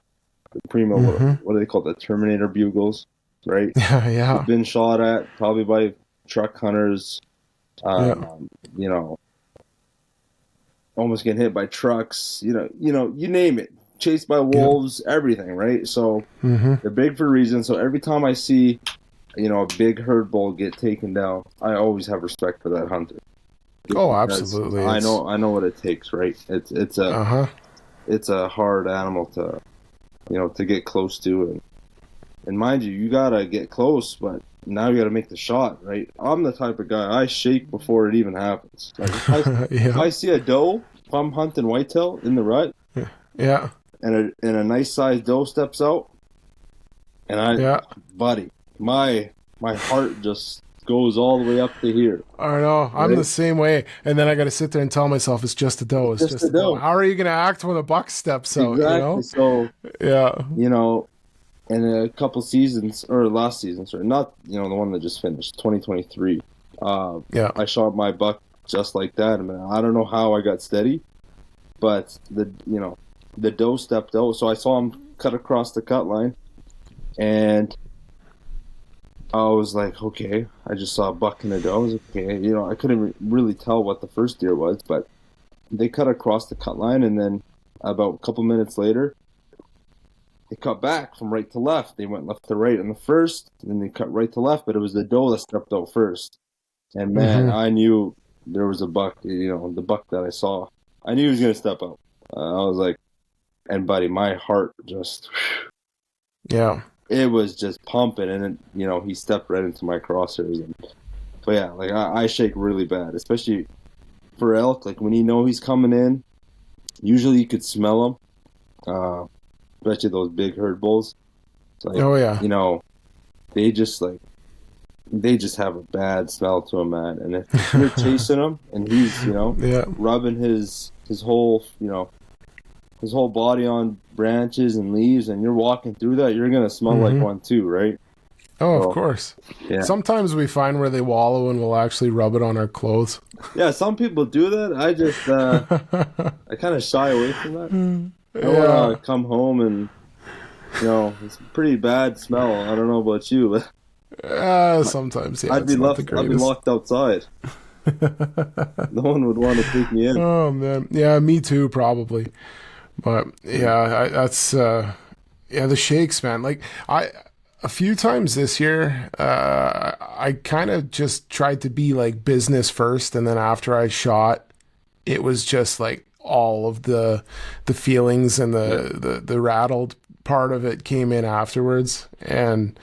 the Primo, what do they call the Terminator bugles, right? Yeah. They've been shot at probably by truck hunters, you know, almost getting hit by trucks, you name it, chased by wolves, everything, right? So they're big for a reason. So every time I see, a big herd bull get taken down, I always have respect for that hunter. Oh, absolutely. I know what it takes, right? It's a hard animal to get close to, and mind you, you gotta get close, but now you gotta make the shot, right? I'm the type of guy, I shake before it even happens. Like if I see a doe, if I'm hunting whitetail in the rut, and a nice sized doe steps out, and buddy, my heart just goes all the way up to here. I know. I'm the same way. And then I got to sit there and tell myself it's just a doe. It's just a doe. How are you going to act when a buck steps out? Exactly. So, yeah. in a couple seasons, or last season, sorry, not, the one that just finished, 2023, I shot my buck just like that. I mean, I don't know how I got steady, but the doe stepped out. So I saw him cut across the cut line, and I was like, okay, I just saw a buck and a doe. I was okay. I couldn't really tell what the first deer was, but they cut across the cut line, and then about a couple minutes later, they cut back from right to left. They went left to right on the first, and then they cut right to left, but it was the doe that stepped out first. And man, I knew there was a buck, the buck that I saw. I knew he was going to step out. I was like, and buddy, my heart just... It was just pumping, and then, he stepped right into my crosshairs. But yeah, like I shake really bad, especially for elk. Like when he's coming in, usually you could smell him. Especially those big herd bulls. Like, they just have a bad smell to them, man. And if you're chasing him, and he's rubbing his whole his whole body on branches and leaves, and you're walking through that, you're going to smell like one too, right? Oh, of course. Yeah. Sometimes we find where they wallow and we'll actually rub it on our clothes. Yeah, some people do that. I just, I kind of shy away from that. I want to come home and, it's a pretty bad smell. I don't know about you, but sometimes, I'd be locked outside. No one would want to take me in. Oh, man. Yeah, me too, probably. But that's the shakes, man. Like a few times this year, I kind of just tried to be like business first, and then after I shot, it was just like all of the feelings and the rattled part of it came in afterwards, and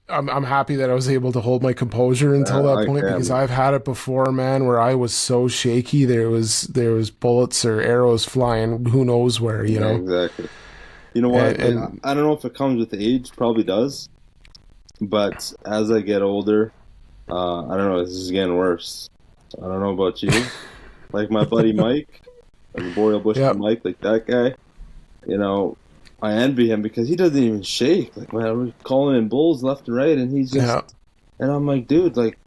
I'm happy that I was able to hold my composure until that point, because I've had it before, man, where I was so shaky. There was bullets or arrows flying, who knows where, Exactly. You know what? And I don't know if it comes with age, probably does. But as I get older, I don't know, this is getting worse. I don't know about you. Like my buddy Mike, like Boreal Bush Mike, like that guy, I envy him because he doesn't even shake. Like, man, we're calling in bulls left and right, and he's just, and I'm like, dude, like,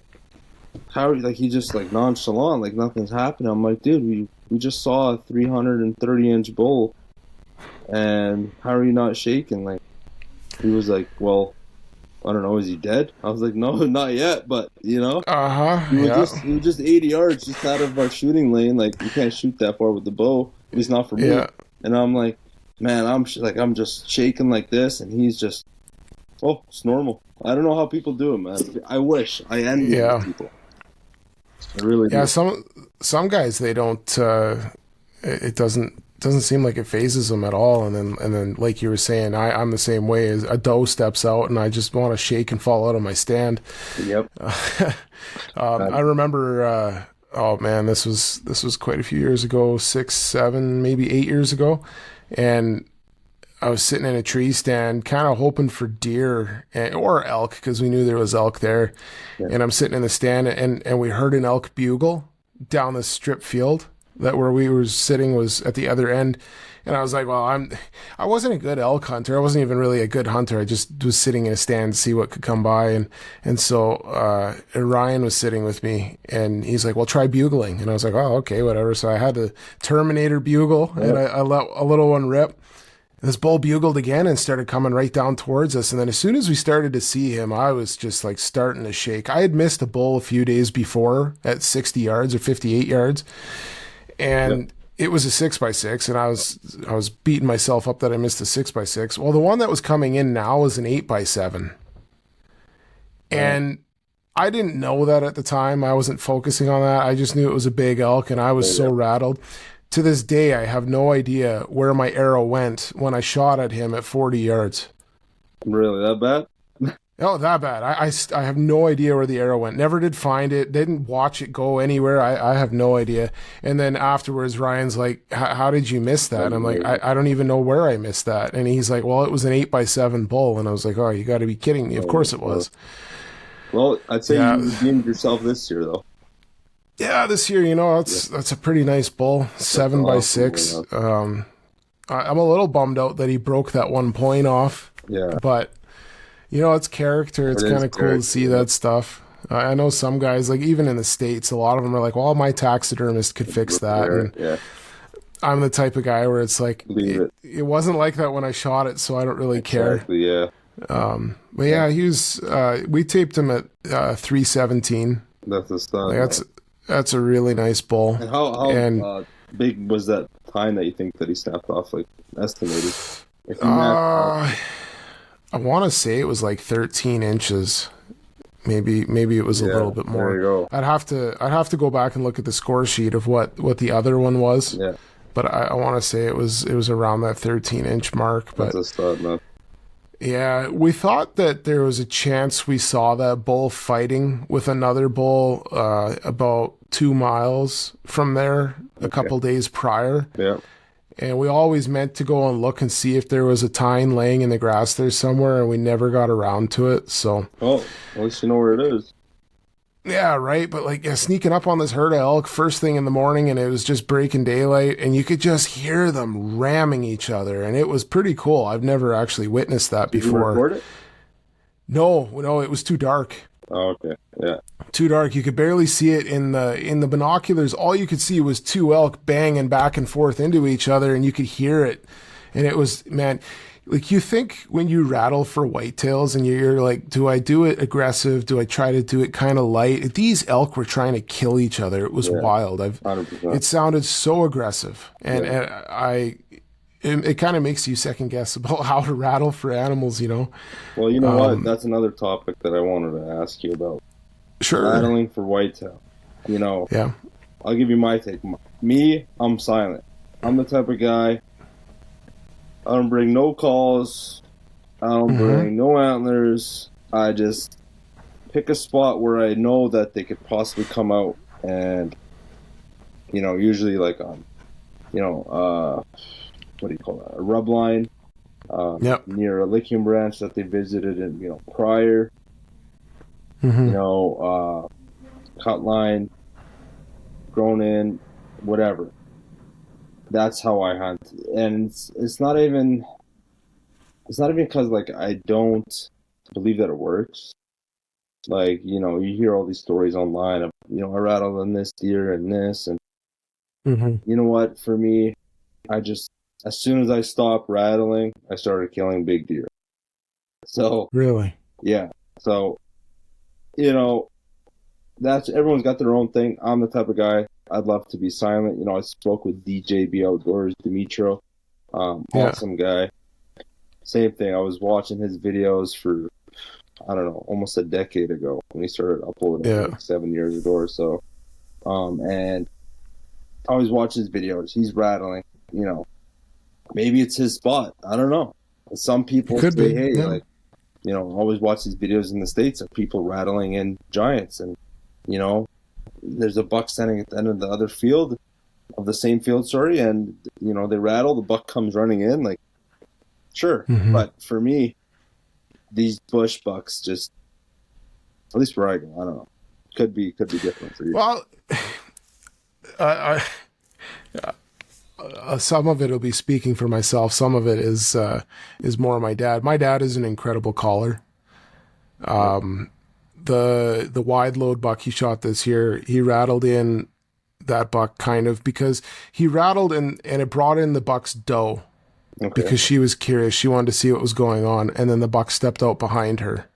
how, like, he's just like nonchalant, like nothing's happening. I'm like, dude, we just saw a 330-inch bull, and how are you not shaking? Like, he was like, well, I don't know, is he dead? I was like, no, not yet, but, he was just 80 yards just out of our shooting lane. Like, you can't shoot that far with the bow, at least not for me. And I'm like, man, I'm just shaking like this, and he's just, it's normal. I don't know how people do it, man. I wish. I envy people. I really do. Yeah, some guys, they don't. It doesn't seem like it phases them at all. And then, like you were saying, I'm the same way. As a doe steps out, and I just want to shake and fall out of my stand. Yep. I remember. Oh man, this was quite a few years ago, 6, 7, maybe 8 years ago. And I was sitting in a tree stand, kind of hoping for deer or elk, because we knew there was elk there. Yeah. And I'm sitting in the stand, and we heard an elk bugle down the strip field. That where we were sitting was at the other end. And I was like, well, I wasn't a good elk hunter. I wasn't even really a good hunter. I just was sitting in a stand to see what could come by. And so Ryan was sitting with me, and he's like, well, try bugling. And I was like, oh, okay, whatever. So I had the Terminator bugle, and I let a little one rip. This bull bugled again and started coming right down towards us. And then as soon as we started to see him, I was just like starting to shake. I had missed a bull a few days before at 60 yards or 58 yards. And it was a 6x6. And I was beating myself up that I missed a 6x6. Well, the one that was coming in now is an 8x7. And I didn't know that at the time. I wasn't focusing on that. I just knew it was a big elk, and I was so rattled. To this day, I have no idea where my arrow went when I shot at him at 40 yards. Really, that bad? Oh, that bad. I have no idea where the arrow went. Never did find it. Didn't watch it go anywhere. I have no idea. And then afterwards, Ryan's like, how did you miss that? I'm like, I don't even know where I missed that. And he's like, well, it was an 8x7 bull. And I was like, oh, you got to be kidding me. Of course it was. Well, I'd say you redeemed yourself this year, though. Yeah, this year, that's a pretty nice bull, 7x6. I'm a little bummed out that he broke that 1 point off. Yeah. But, it's character. It's kind of cool to see that stuff. I know some guys, like even in the States, a lot of them are like, well, my taxidermist could fix that. And I'm the type of guy where it's like, it wasn't like that when I shot it, so I don't really care. Yeah. But yeah, he was, we taped him at 317. That's a stud. Like, that's a really nice bull. And how big was that tine that you think that he snapped off, like, estimated? I want to say it was like 13 inches. Maybe it was a little bit more. There you go. I'd have to go back and look at the score sheet of what the other one was. Yeah. But I want to say it was around that 13-inch mark. But that's a stud, man. Yeah, we thought that there was a chance we saw that bull fighting with another bull about 2 miles from there a couple days prior. Yeah. And we always meant to go and look and see if there was a tine laying in the grass there somewhere, and we never got around to it. So, well, at least you know where it is. Yeah, right. But sneaking up on this herd of elk first thing in the morning, and it was just breaking daylight, and you could just hear them ramming each other, and it was pretty cool. I've never actually witnessed that before. Did you record it? No, it was too dark. Oh, okay. Yeah. Too dark. You could barely see it in the binoculars. All you could see was two elk banging back and forth into each other, and you could hear it. And it was, man, like you think when you rattle for whitetails and you're like, do I do it aggressive? Do I try to do it kind of light? These elk were trying to kill each other. It was wild. 100%. It sounded so aggressive. And it kind of makes you second guess about how to rattle for animals, Well, you know what? That's another topic that I wanted to ask you about. Sure. Rattling for whitetail. Yeah. I'll give you my take. Me, I'm silent. I'm the type of guy, I don't bring no calls. I don't bring no antlers. I just pick a spot where I know that they could possibly come out, and usually like on, what do you call that? A rub line, near a licking branch that they visited in prior. Cut line, grown in, whatever. That's how I hunt, and it's not even because like I don't believe that it works. Like you hear all these stories online of I rattled on this deer and this, and you know what? For me, I just as soon as I stopped rattling, I started killing big deer. So really, yeah. So that's everyone's got their own thing. I'm the type of guy. I'd love to be silent. I spoke with DJB Outdoors, Dimitro. Awesome guy. Same thing. I was watching his videos for, I don't know, almost a decade ago when he started uploading, like 7 years ago or so. And I always watch his videos. He's rattling, maybe it's his spot. I don't know. Some people say, hey, always watch these videos in the States of people rattling in giants, and, there's a buck standing at the end of the other field of the same field, and they rattle, the buck comes running in, like, sure. But for me, these bush bucks just, at least where I go, I don't know, could be different for you. Well, some of it will be speaking for myself. Some of it is more my dad. My dad is an incredible caller. The wide load buck he shot this year, he rattled in that buck kind of because he rattled and it brought in the buck's doe. Okay. because she was curious. She wanted to see what was going on. And then the buck stepped out behind her.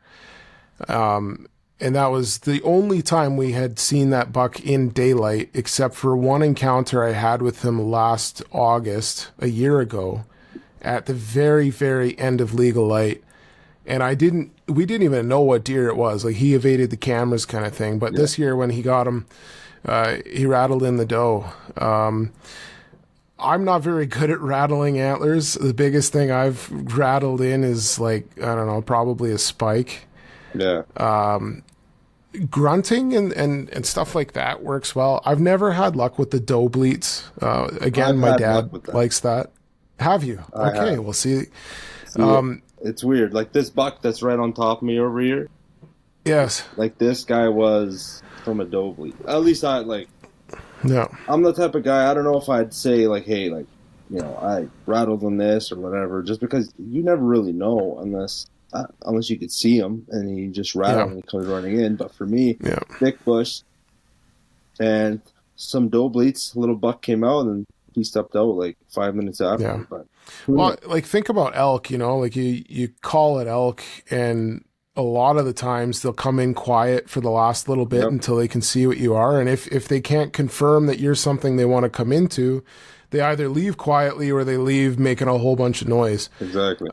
And that was the only time we had seen that buck in daylight, except for one encounter I had with him last August, a year ago, at the very, very end of legal light. And we didn't even know what deer it was. Like, he evaded the cameras kind of thing. But this year when he got him, he rattled in the doe. I'm not very good at rattling antlers. The biggest thing I've rattled in is, like, I don't know, probably a spike. Yeah. Grunting and stuff like that works well. I've never had luck with the doe bleats. Again, my dad likes that. Have you? Okay, we'll see. It's weird. Like this buck that's right on top of me over here. Yes. Like this guy was from a doe bleat. At least No. I'm the type of guy, I don't know if I'd say like, hey, like, I rattled on this or whatever, just because you never really know unless you could see him and he just rattled and he comes running in. But for me, thick bush and some doe bleats, a little buck came out and he stepped out like 5 minutes after. Yeah. But well, like, think about elk, like you call it elk, and a lot of the times they'll come in quiet for the last little bit until they can see what you are. And if they can't confirm that you're something they want to come into, they either leave quietly or they leave making a whole bunch of noise. Exactly.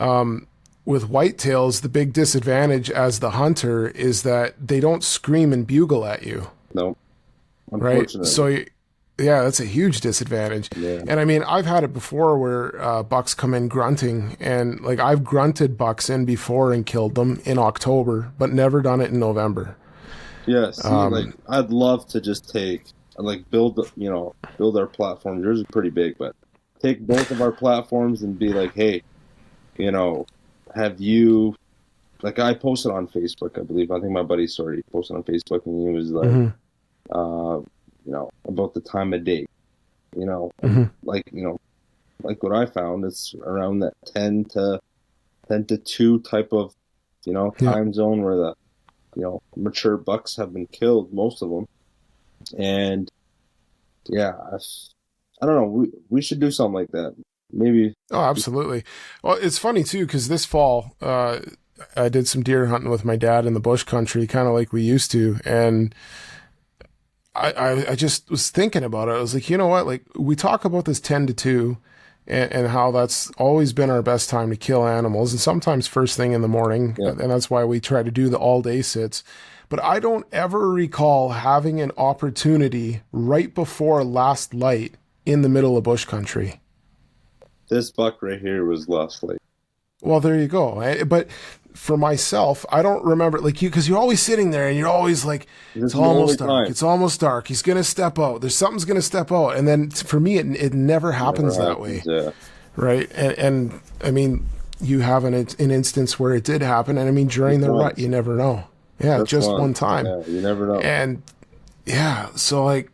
With whitetails, the big disadvantage as the hunter is that they don't scream and bugle at you. No. Right? So, that's a huge disadvantage. Yeah. And I mean, I've had it before where bucks come in grunting, and like, I've grunted bucks in before and killed them in October, but never done it in November. Yeah, see, like, I'd love to just build our platform. Yours is pretty big, but take both of our platforms and be like, hey, have you, like, I posted on Facebook, I believe. I think my buddy posted on Facebook, and he was like, about the time of day, like what I found, it's around that 10 to 2 type of, time zone where the, mature bucks have been killed, most of them. And I don't know, we should do something like that. Maybe. Oh, absolutely. Well, it's funny too, because this fall, I did some deer hunting with my dad in the bush country, kind of like we used to. And I just was thinking about it. I was like, you know what? Like, we talk about this 10 to 2 and how that's always been our best time to kill animals, and sometimes first thing in the morning. Yeah. And that's why we try to do the all day sits. But I don't ever recall having an opportunity right before last light in the middle of bush country. This buck right here was last light. Well, there you go. But for myself, I don't remember, like, because you're always sitting there and you're always like, it's almost dark. It's almost dark. He's going to step out. Something's going to step out. And then for me, it never happens that way. Yeah. Right. And I mean, you have an instance where it did happen. And I mean, during the rut, you never know. Yeah. That's just one time. Yeah, you never know. And so like,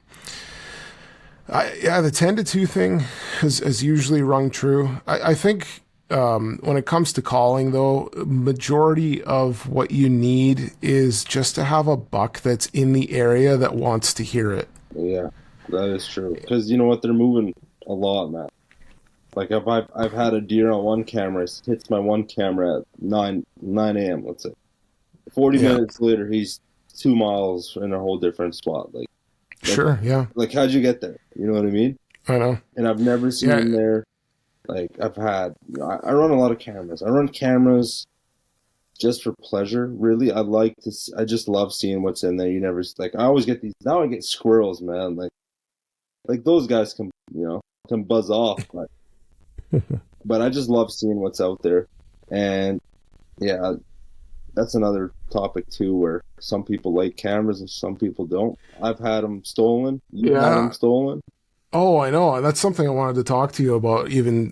the 10 to 2 thing has usually rung true. I think when it comes to calling, though, majority of what you need is just to have a buck that's in the area that wants to hear it. Yeah, that is true. Because you know what? They're moving a lot, man. Like, if I've had a deer on one camera, it hits my one camera at 9 a.m., let's say. 40 minutes later, he's 2 miles in a whole different spot. Like, sure, yeah. Like, how'd you get there? You know what I mean? I know. And I've never seen him there. Like, I've had, I run a lot of cameras. I run cameras just for pleasure, really. I just love seeing what's in there. You never, like, I always get now I get squirrels, man. Like those guys can buzz off. But I just love seeing what's out there. And, that's another topic, too, where some people like cameras and some people don't. I've had them stolen. You've had them stolen. Oh, I know. That's something I wanted to talk to you about even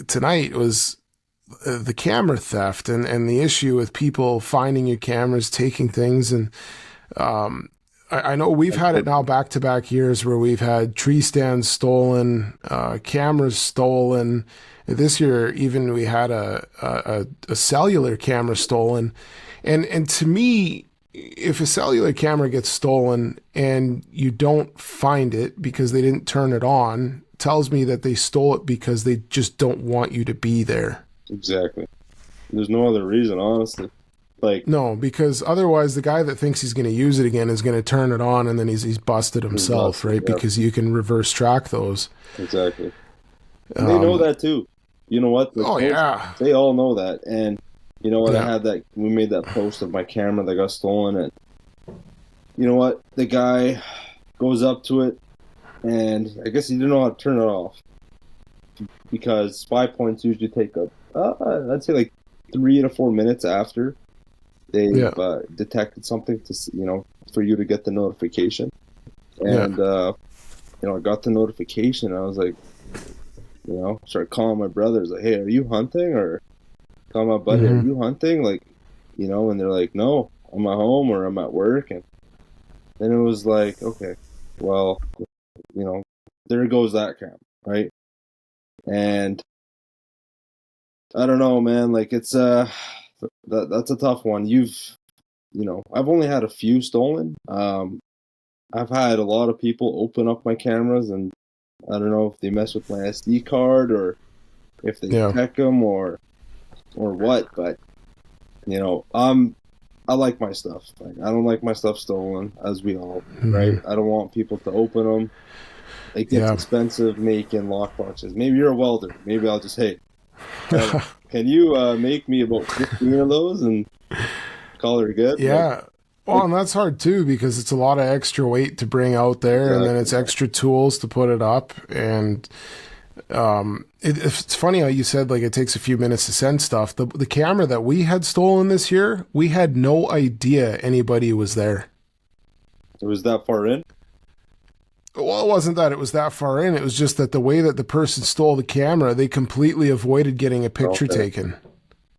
tonight was the camera theft and the issue with people finding your cameras, taking things. And I know we've had it now back-to-back years where we've had tree stands stolen, cameras stolen. This year, even we had a cellular camera stolen. And to me, if a cellular camera gets stolen and you don't find it because they didn't turn it on, tells me that they stole it because they just don't want you to be there. Exactly. There's no other reason, honestly. Like, no, because otherwise the guy that thinks he's going to use it again is going to turn it on, and then he's busted himself, right? Yep. Because you can reverse track those. Exactly. And they know that too. You know what? Yeah. They all know that. And you know what? Yeah. We made that post of my camera that got stolen, and you know what? The guy goes up to it, and I guess he didn't know how to turn it off, because 5 points usually take I'd say like 3 to 4 minutes after they've detected something for you to get the notification. And I got the notification. I was like, started calling my brothers, like, hey, are you hunting? Or calling my buddy, are you hunting? Like, and they're like, no, I'm at home or I'm at work. And then it was like, okay, well, there goes that camera, right? And I don't know, man. Like, it's that's a tough one. I've only had a few stolen. I've had a lot of people open up my cameras, and I don't know if they mess with my SD card or if they check them or what. But I like my stuff. Like, I don't like my stuff stolen, as we all, right? I don't want people to open them. It gets expensive making lockboxes. Maybe you're a welder. Maybe I'll just, hey, can you make me about 15 of those and call her good? Yeah. Well, and that's hard too, because it's a lot of extra weight to bring out there, and then it's extra tools to put it up. And it's funny how you said, like, it takes a few minutes to send stuff. The camera that we had stolen this year, we had no idea anybody was there. It was that far in? Well, it wasn't that it was that far in. It was just that the way that the person stole the camera, they completely avoided getting a picture taken.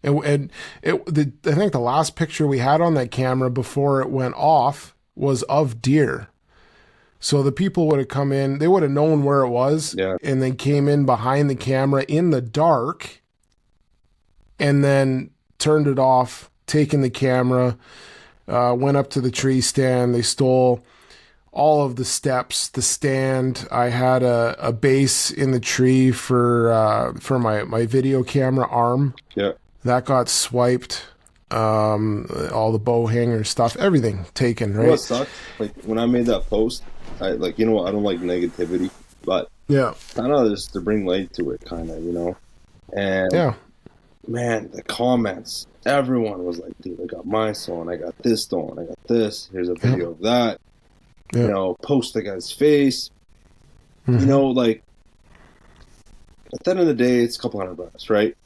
And I think the last picture we had on that camera before it went off was of deer. So the people would have come in, they would have known where it was, and then came in behind the camera in the dark, and then turned it off, taken the camera, went up to the tree stand. They stole all of the steps, the stand. I had a base in the tree for my video camera arm. Yeah. That got swiped. All the bow hanger stuff, everything taken, right? What sucks? Like, when I made that post, I what, I don't like negativity, but kind of just to bring light to it, kind of, And man, the comments, everyone was like, dude, I got mine stolen, I got this stolen, I got this, here's a video of that. Post the guy's face. Like, at the end of the day, it's a couple $100, right?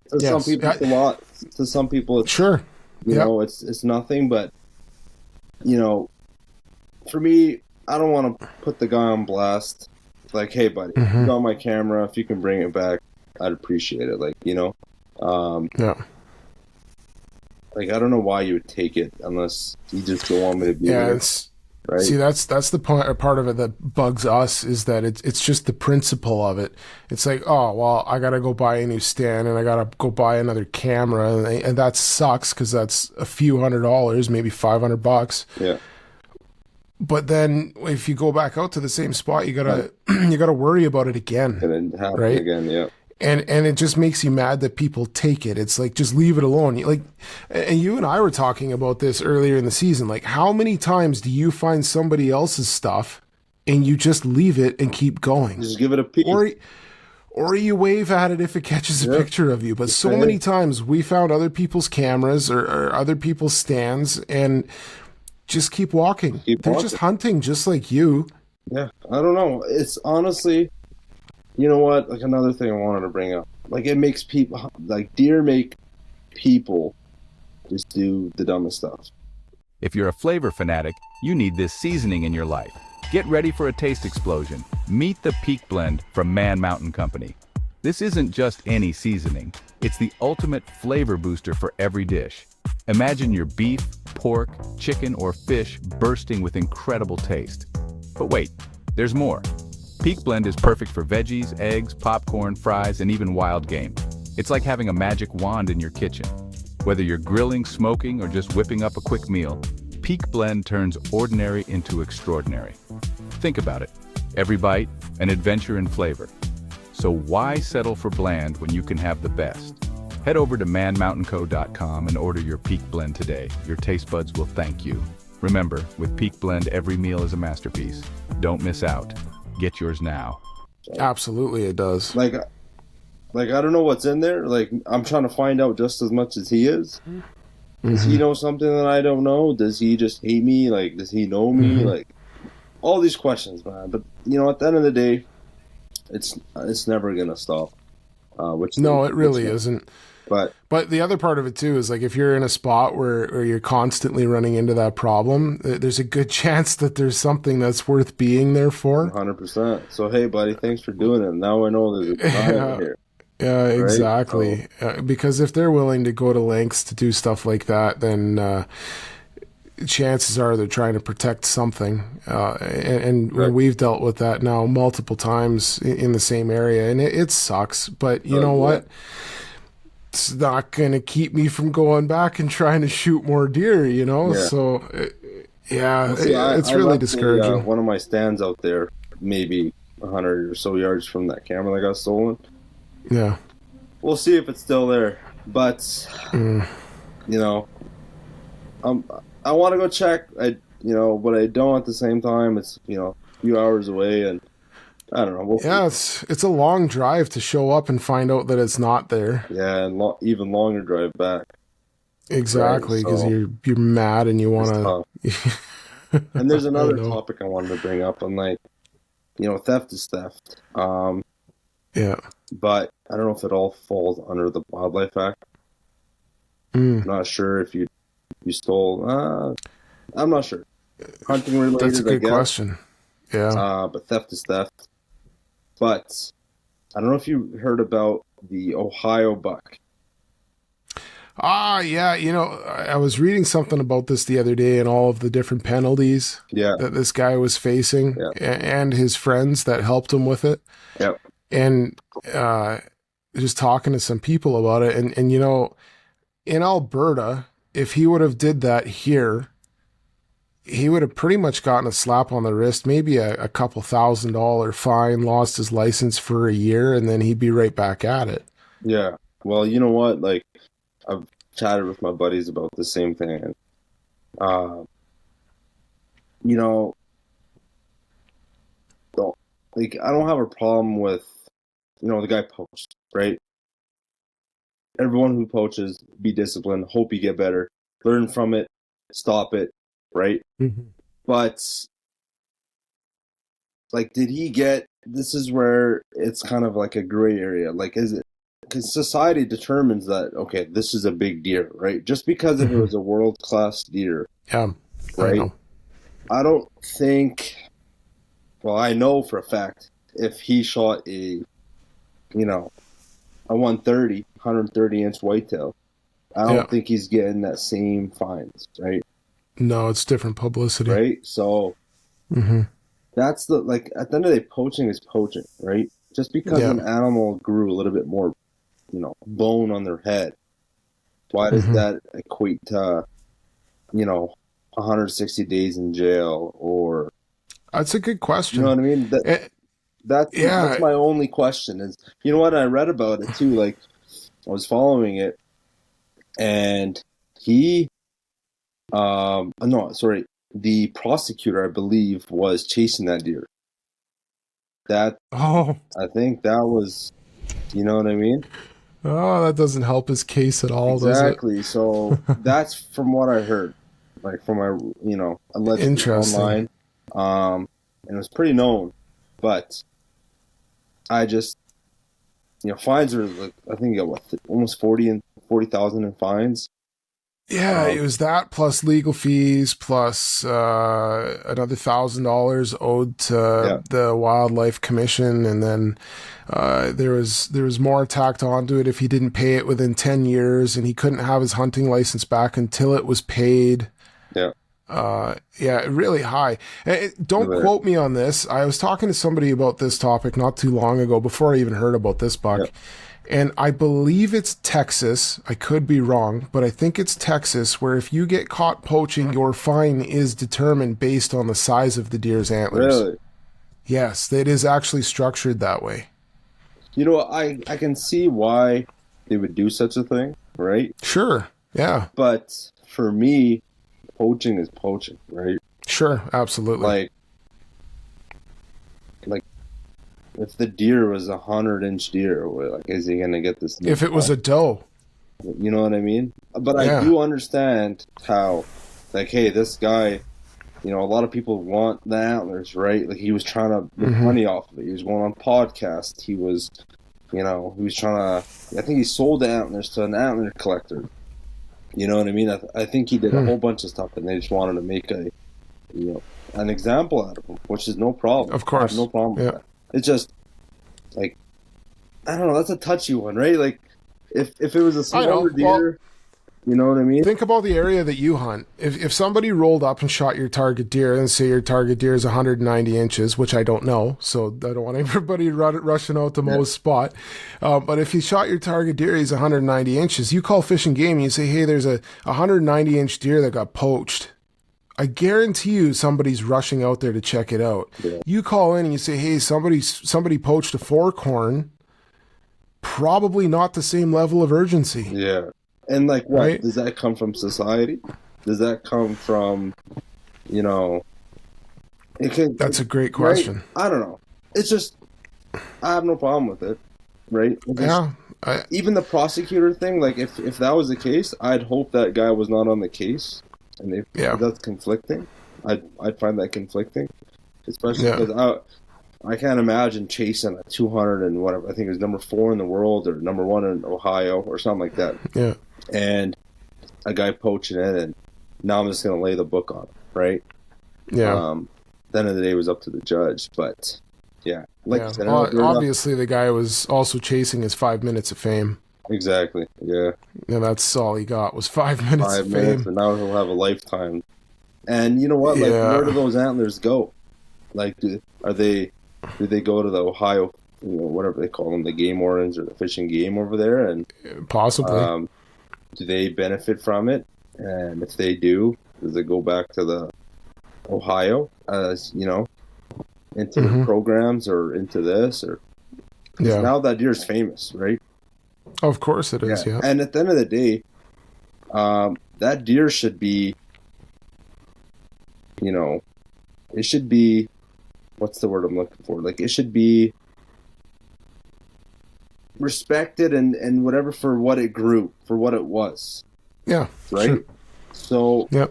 To some people, it's a lot. To some people, it's it's nothing. But for me, I don't want to put the guy on blast. Like, hey, buddy, you got my camera. If you can bring it back, I'd appreciate it. Like, like, I don't know why you would take it unless you just don't want me to be there. Right. See, that's the part of it that bugs us, is that it's just the principle of it. It's like, oh, well, I gotta go buy a new stand and I gotta go buy another camera, and that sucks because that's a few $100, maybe $500. Yeah. But then if you go back out to the same spot, you gotta worry about it again, and then happen right? again, yeah. And it just makes you mad that people take it. It's like, just leave it alone. And you and I were talking about this earlier in the season. Like, how many times do you find somebody else's stuff and you just leave it and keep going? Just give it a peek. Or you wave at it if it catches a picture of you. But so many times we found other people's cameras or other people's stands and just keep walking. They're just hunting just like you. Yeah, I don't know. It's honestly... You know what? Like, another thing I wanted to bring up. Like, it makes people... Like, deer make people just do the dumbest stuff. If you're a flavor fanatic, you need this seasoning in your life. Get ready for a taste explosion. Meet the Peak Blend from Man Mountain Company. This isn't just any seasoning. It's the ultimate flavor booster for every dish. Imagine your beef, pork, chicken, or fish bursting with incredible taste. But wait, there's more. Peak Blend is perfect for veggies, eggs, popcorn, fries, and even wild game. It's like having a magic wand in your kitchen. Whether you're grilling, smoking, or just whipping up a quick meal, Peak Blend turns ordinary into extraordinary. Think about it. Every bite, an adventure in flavor. So why settle for bland when you can have the best? Head over to manmountainco.com and order your Peak Blend today. Your taste buds will thank you. Remember, with Peak Blend, every meal is a masterpiece. Don't miss out. Get yours now. Absolutely, it does. Like I don't know what's in there. Like, I'm trying to find out just as much as he is. Does he know something that I don't know? Does he just hate me? Like, does he know me? Like, all these questions, man. But, you know, at the end of the day, it's never going to stop. No, it really isn't. But the other part of it too is, like, if you're in a spot where you're constantly running into that problem, there's a good chance that there's something that's worth being there for. 100%. So, hey, buddy, thanks for doing it. Now I know there's a guy here. Yeah, Right? exactly. Because if they're willing to go to lengths to do stuff like that, then chances are they're trying to protect something. And Right. we've dealt with that now multiple times in the same area, and it sucks. But you know what? It's not going to keep me from going back and trying to shoot more deer, you know? Yeah. So, See, it's I really left discouraging. one of my stands out there, maybe 100 or so yards from that camera that got stolen. Yeah. We'll see if it's still there. But, you know, I want to go check. But I don't at the same time. It's, a few hours away, and I don't know. We'll see. It's a long drive to show up and find out that it's not there. Yeah, and even longer drive back. Exactly, because so you're mad and you want to. And there's another topic I wanted to bring up, and theft is theft. Yeah. But I don't know if it all falls under the Wildlife Act. I'm not sure if you stole. I'm not sure. Hunting related. That's a good question. Yeah. But theft is theft. But I don't know if you heard about the Ohio buck. Yeah. I was reading something about this the other day and all of the different penalties that this guy was facing and his friends that helped him with it. Yep. And just talking to some people about it. And in Alberta, if he would have did that here, he would have pretty much gotten a slap on the wrist, maybe a couple $1,000 fine, lost his license for a year, and then he'd be right back at it. Yeah. Well, you know what? Like, I've chatted with my buddies about the same thing. And, I don't have a problem with, the guy poached, right? Everyone who poaches, be disciplined, hope you get better, learn from it, stop it, right? But, did he get, this is where it's kind of like a gray area. Like, is it, because society determines that, okay, this is a big deer, right? Just because if it was a world-class deer, right? I don't think, well, I know for a fact, if he shot a 130-inch whitetail, I don't think he's getting that same fines, right? No, it's different publicity. Right? So, that's at the end of the day, poaching is poaching, right? Just because an animal grew a little bit more, bone on their head, why does that equate to, 160 days in jail or... That's a good question. You know what I mean? That's my only question is, you know what? I read about it too. Like, I was following it, and the prosecutor, I believe, was chasing that deer. I think that was, you know what I mean? Oh, that doesn't help his case at all, exactly. does it? So that's from what I heard, from my, allegedly online. And it was pretty known, but I just, fines are I think you got almost 40,000 in fines. Yeah, it was that plus legal fees plus another $1,000 owed to the Wildlife Commission, and then there was more tacked onto it if he didn't pay it within 10 years, and he couldn't have his hunting license back until it was paid. Really high. Don't quote me on this. I was talking to somebody about this topic not too long ago before I even heard about this buck. And I believe it's Texas. I could be wrong, but I think it's Texas, where if you get caught poaching, your fine is determined based on the size of the deer's antlers. Really? Yes, it is actually structured that way. You know, I can see why they would do such a thing, right? Sure. Yeah. But for me, poaching is poaching, right? Sure. Absolutely. Like if the deer was 100-inch deer, like, is he gonna get this? If it was a doe. You know what I mean? But Yeah. I do understand how, like, hey, this guy, you know, a lot of people want the antlers, right? Like, he was trying to make money off of it. He was going on podcasts. He was, you know, he was trying to, I think he sold the antlers to an antler collector. You know what I mean? I think he did a whole bunch of stuff, and they just wanted to make an example out of him, which is no problem. Of course. I have no problem with that. It's just, like, I don't know, that's a touchy one, right? Like, if it was a smaller deer, you know what I mean? Think about the area that you hunt. If somebody rolled up and shot your target deer, and say your target deer is 190 inches, which I don't know, so I don't want everybody rushing out to Mo's spot. But if he shot your target deer, he's 190 inches. You call Fish and Game, and you say, hey, there's a 190-inch deer that got poached. I guarantee you somebody's rushing out there to check it out. Yeah. You call in and you say, hey, somebody poached a forkhorn. Probably not the same level of urgency. Yeah. And like what? Right? Does that come from society? Does that come from, you know, that's a great question. Right? I don't know. It's just, I have no problem with it. Right? Even the prosecutor thing, like if that was the case, I'd hope that guy was not on the case. And if that's conflicting, I'd find that conflicting. Especially because I can't imagine chasing a 200 and whatever. I think it was number 4 in the world or number 1 in Ohio or something like that. Yeah. And a guy poaching it, and now I'm just going to lay the book on it, right? Yeah. The end of the day was up to the judge, but yeah. You said, obviously the guy was also chasing his 5 minutes of fame. Exactly, yeah. And that's all he got was 5 minutes of fame. And now he'll have a lifetime. And you know what? Like, where do those antlers go? Like, do they go to the Ohio, you know, whatever they call them, the game wardens or the Fish and Game over there? And possibly. Do they benefit from it? And if they do, does it go back to the Ohio, as you know, into the programs or into this? Or now that deer's famous, right? Of course it is, yeah. And at the end of the day, that deer should be, you know, it should be, what's the word I'm looking for? Like, it should be respected and whatever for what it grew, for what it was. Yeah. Right? Sure. So,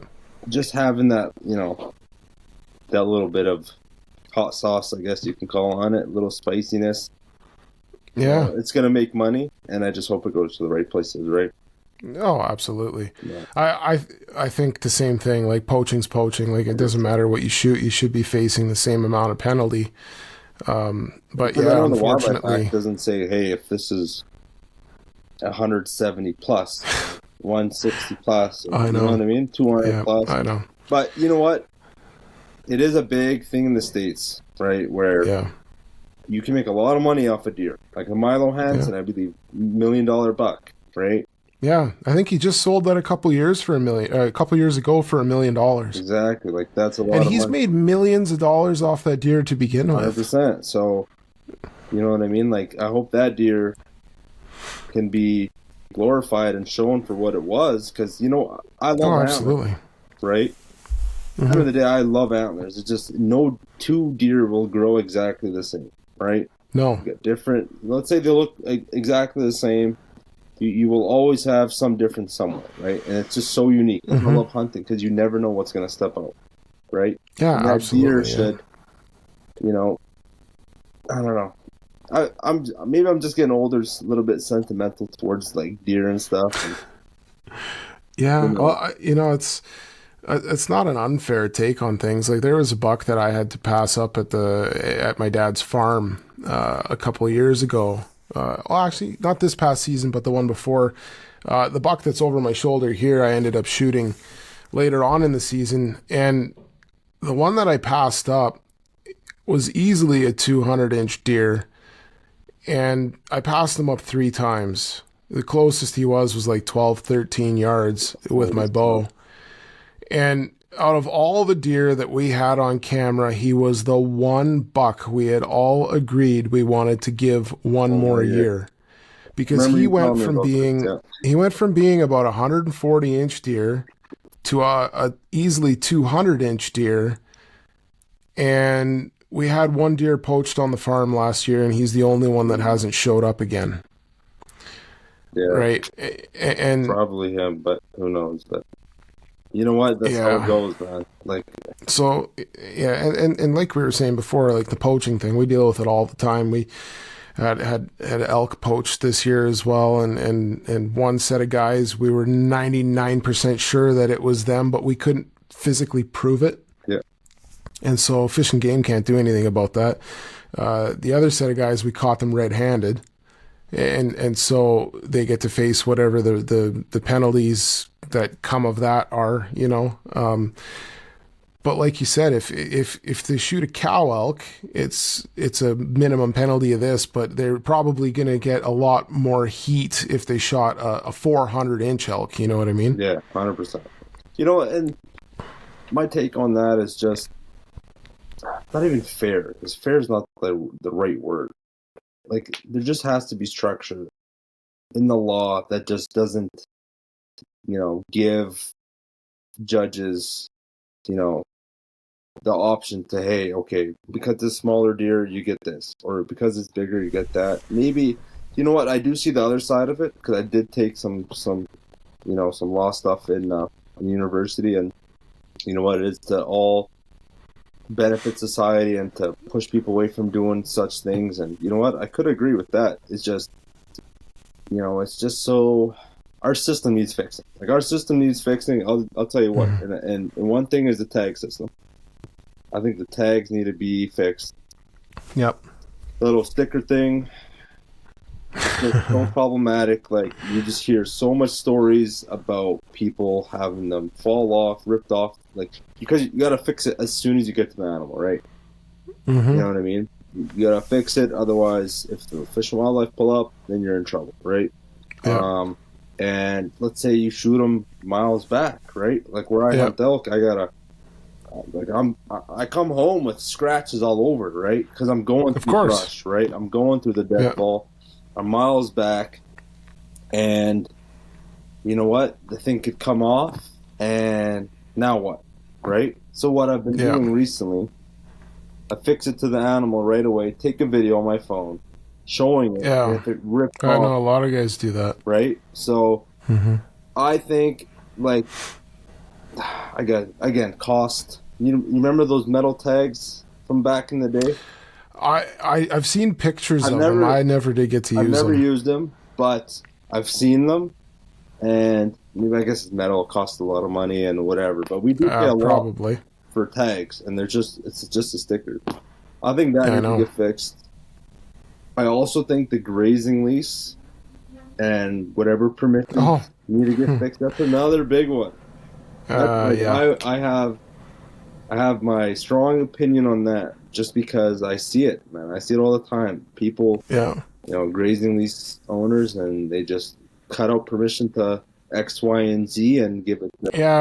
just having that, you know, that little bit of hot sauce, I guess you can call on it, a little spiciness. Yeah. It's going to make money, and I just hope it goes to the right places, right? Oh, absolutely. Yeah. I think the same thing. Like, poaching's poaching. Like, it doesn't matter what you shoot. You should be facing the same amount of penalty. But yeah, unfortunately, it doesn't say, hey, if this is 170 plus, 160 plus, I know. You know what I mean? 200 plus. I know. But you know what? It is a big thing in the States, right? Where you can make a lot of money off a deer. Like a Milo Hansen, I believe, $1 million buck, right? Yeah, I think he just sold that a couple years ago for $1 million. Exactly, like that's a lot. And he's made millions of dollars off that deer to begin with. 100%. So, you know what I mean? Like, I hope that deer can be glorified and shown for what it was, because you know I love antlers, absolutely, right? At the end of the day, I love antlers. It's just no two deer will grow exactly the same, right? No, you got different. Let's say they look exactly the same. You will always have some difference somewhere, right? And it's just so unique. I love hunting because you never know what's going to step out, right? Yeah, and that absolutely. Deer should, you know, I don't know. I'm just getting older, a little bit sentimental towards like deer and stuff. And, yeah, well, you know, it's not an unfair take on things. Like, there was a buck that I had to pass up at my dad's farm a couple of years ago. Well, actually, not this past season, but the one before. The buck that's over my shoulder here, I ended up shooting later on in the season. And the one that I passed up was easily a 200-inch deer. And I passed him up 3 times. The closest he was like 12, 13 yards with my bow. And out of all the deer that we had on camera, he was the one buck we had all agreed we wanted to give one more year. Because Remember he you went telling me from about this, being yeah. he went from being about 140-inch deer to a easily 200-inch deer, and we had one deer poached on the farm last year, and he's the only one that hasn't showed up again. Yeah, Right, and probably him, but who knows? But you know what? That's how it goes, man. Like, so yeah, and like we were saying before, like the poaching thing, we deal with it all the time. We had elk poached this year as well, and one set of guys, we were 99% sure that it was them, but we couldn't physically prove it. yeah, And so Fish and Game can't do anything about that. The other set of guys, we caught them red-handed, and so they get to face whatever the penalties that come of that are, you know. But like you said, if they shoot a cow elk, it's a minimum penalty of this, but they're probably going to get a lot more heat if they shot a 400-inch elk. You know what I mean? yeah, 100%. You know, and my take on that is just not even fair, because fair is not the right word. Like, there just has to be structure in the law that just doesn't, you know, give judges, you know, the option to, hey, okay, because it's smaller deer, you get this, or because it's bigger, you get that. Maybe, you know what? I do see the other side of it, because I did take some you know, some law stuff in university, and you know what? It is to all benefit society and to push people away from doing such things. And you know what? I could agree with that. It's just, you know, it's just so. Our system needs fixing. Like, our system needs fixing. I'll tell you what. And one thing is the tag system. I think the tags need to be fixed. Yep. The little sticker thing, it's so problematic. Like, you just hear so much stories about people having them fall off, ripped off. Like, because you got to fix it as soon as you get to the animal, right? Mm-hmm. You know what I mean? You got to fix it. Otherwise, if the Fish and Wildlife pull up, then you're in trouble, right? Yeah. And let's say you shoot them miles back, right? Like, where I hunt elk, I gotta, like, I come home with scratches all over, right? Because I'm going through brush, right? I'm going through the deadfall. I'm miles back, and you know what? The thing could come off, and now what, right? So what I've been doing recently, I fix it to the animal right away, take a video on my phone, showing it, and if it ripped off. I know a lot of guys do that. Right? So I think, like, again, cost. You remember those metal tags from back in the day? I've seen pictures of them. I never did get to use them. I've never used them, but I've seen them, and I guess metal costs a lot of money and whatever, but we do pay a lot for tags, and it's just a sticker. I think that needs to get fixed. I also think the grazing lease and whatever permissions need to get fixed. That's another big one. I have my strong opinion on that, just because I see it, man. I see it all the time. People, you know, grazing lease owners, and they just cut out permission to X, Y, and Z and give it.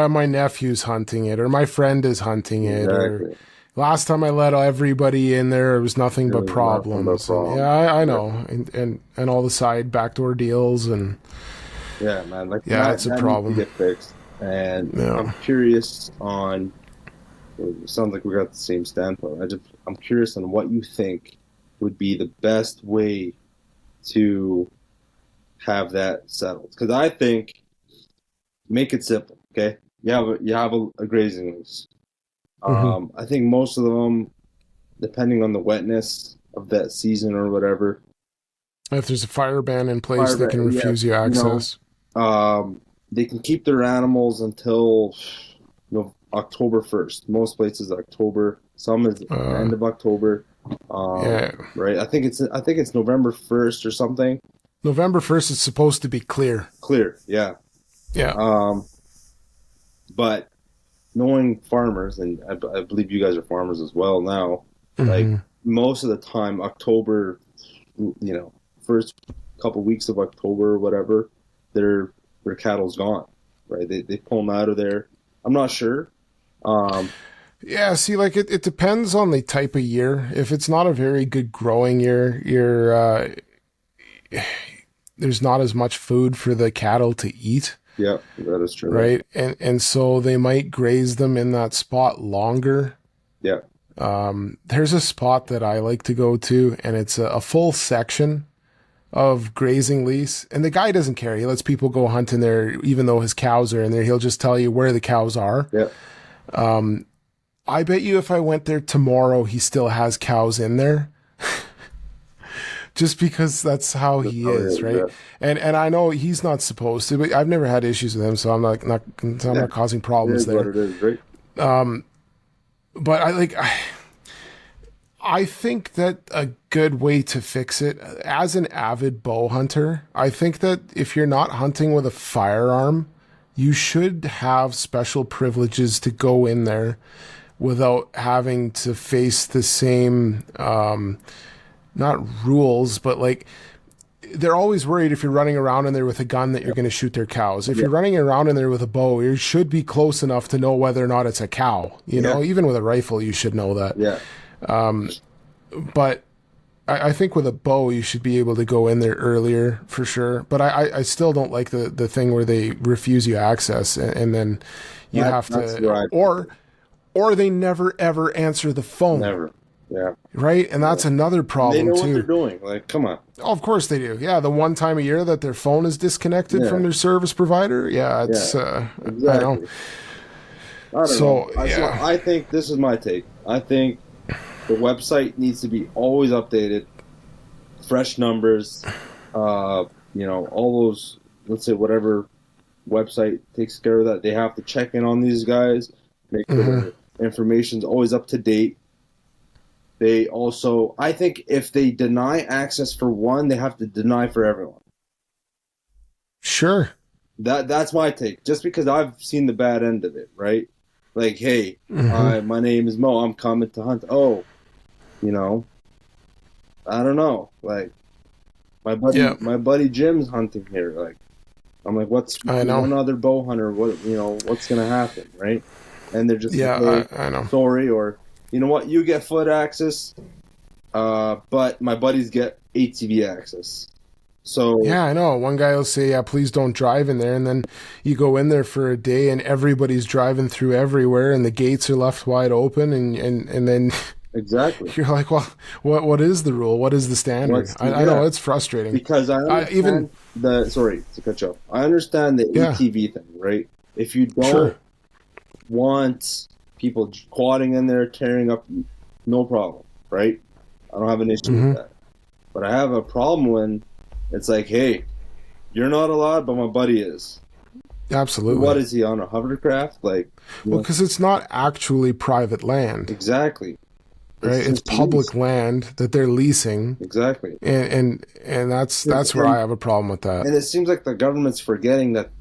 My nephew's hunting it, or my friend is hunting it. Or last time I let everybody in there, it was nothing but problems. I know, and all the side backdoor deals and. Yeah, man. Like, it's a problem. Needs to get fixed, and I'm curious on. It sounds like we got the same standpoint. I'm curious on what you think would be the best way to have that settled. Because I think, make it simple. Okay, you have a grazing lease. I think most of them, depending on the wetness of that season or whatever, if there's a fire ban in place, they can refuse you access. You know, they can keep their animals until October 1st. Most places October. Some is end of October. Right. I think it's November 1st or something. November 1st is supposed to be clear. Clear. Yeah. Yeah. But knowing farmers, and I believe you guys are farmers as well now, like, most of the time, October, you know, first couple weeks of October or whatever, their cattle's gone, right? They pull them out of there. I'm not sure, Yeah, see, like it depends on the type of year. If it's not a very good growing year, there's not as much food for the cattle to eat, Yeah, that is true. right? And so they might graze them in that spot longer. Yeah. There's a spot that I like to go to, and it's a full section of grazing lease, and the guy doesn't care. He lets people go hunting there, even though his cows are in there. He'll just tell you where the cows are. Yeah. I bet you if I went there tomorrow, he still has cows in there. Just because that's how he is, right? Yeah. And I know he's not supposed to, but I've never had issues with him, so I'm not causing problems It is there. what it is, right? But I think that a good way to fix it, as an avid bow hunter, I think that if you're not hunting with a firearm, you should have special privileges to go in there without having to face the same, not rules, but like they're always worried if you're running around in there with a gun that you're going to shoot their cows. If you're running around in there with a bow, you should be close enough to know whether or not it's a cow. You know, even with a rifle, you should know that. Yeah. But I think with a bow, you should be able to go in there earlier for sure. But I still don't like the thing where they refuse you access and then you have to, or they never ever answer the phone. Never. Yeah. Right. And that's another problem They know too. what they're doing. Like, come on. Oh, of course they do. Yeah. The one time a year that their phone is disconnected from their service provider. Yeah. It's, Exactly. I know. I don't So, know. yeah. I think this is my take. I think the website needs to be always updated, fresh numbers. All those. Let's say whatever website takes care of that. They have to check in on these guys, make sure their information's always up to date. They also, I think, if they deny access for one, they have to deny for everyone. Sure. That's my take. Just because I've seen the bad end of it, right? Like, hey, my name is Mo. I'm coming to hunt. Oh, I don't know. Like, my buddy Jim's hunting here. Like, I'm like, I know. one other bow hunter? What's gonna happen, right? And they're just like, hey, I know. sorry, or you know what? You get foot access, but my buddies get ATV access. So yeah, I know. One guy will say, "Yeah, please don't drive in there," and then you go in there for a day, and everybody's driving through everywhere, and the gates are left wide open, and then exactly, you're like, "Well, what is the rule? What is the standard?" I know it's frustrating because I understand sorry to cut you off. I understand the ATV thing, right? If you don't want people quadding in there, tearing up, no problem, right? I don't have an issue with that. But I have a problem when it's like, hey, you're not allowed, but my buddy is. Absolutely. What is he on, a hovercraft? Like, because it's not actually private land. Exactly. Right, it's public land that they're leasing. Exactly. And that's where I have a problem with that. And it seems like the government's forgetting that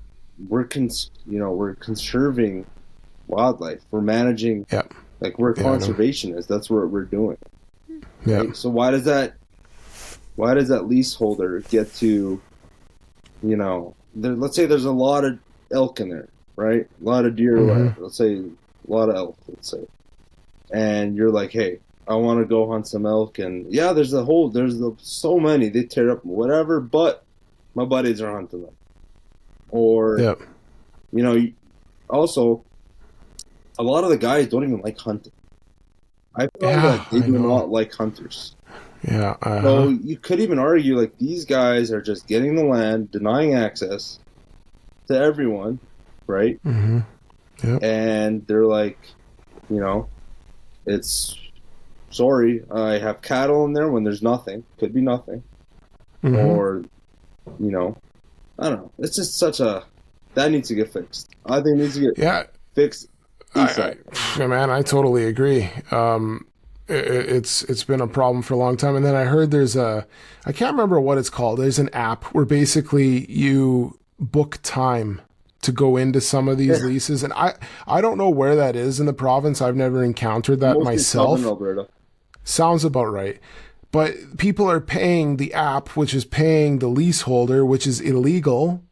we're conserving wildlife. We're managing. Yeah. Like we're conservationists. That's what we're doing. Yeah. Right? So why does that leaseholder get to, let's say there's a lot of elk in there, right? A lot of deer, let's say a lot of elk, let's say. And you're like, hey, I want to go hunt some elk, and there's so many, they tear up whatever, but my buddies are hunting them. Or, also, a lot of the guys don't even like hunting. I found that they do not like hunters. Yeah. So you could even argue like these guys are just getting the land, denying access to everyone, right? Mm-hmm. Yep. And they're like, it's sorry, I have cattle in there when there's nothing. Could be nothing. Or, I don't know. It's just that needs to get fixed. I think it needs to get fixed. Man, I totally agree. It's been a problem for a long time. And then I heard I can't remember what it's called. There's an app where basically you book time to go into some of these leases. And I don't know where that is in the province. I've never encountered that myself. Southern Alberta. Sounds about right. But people are paying the app, which is paying the leaseholder, which is illegal.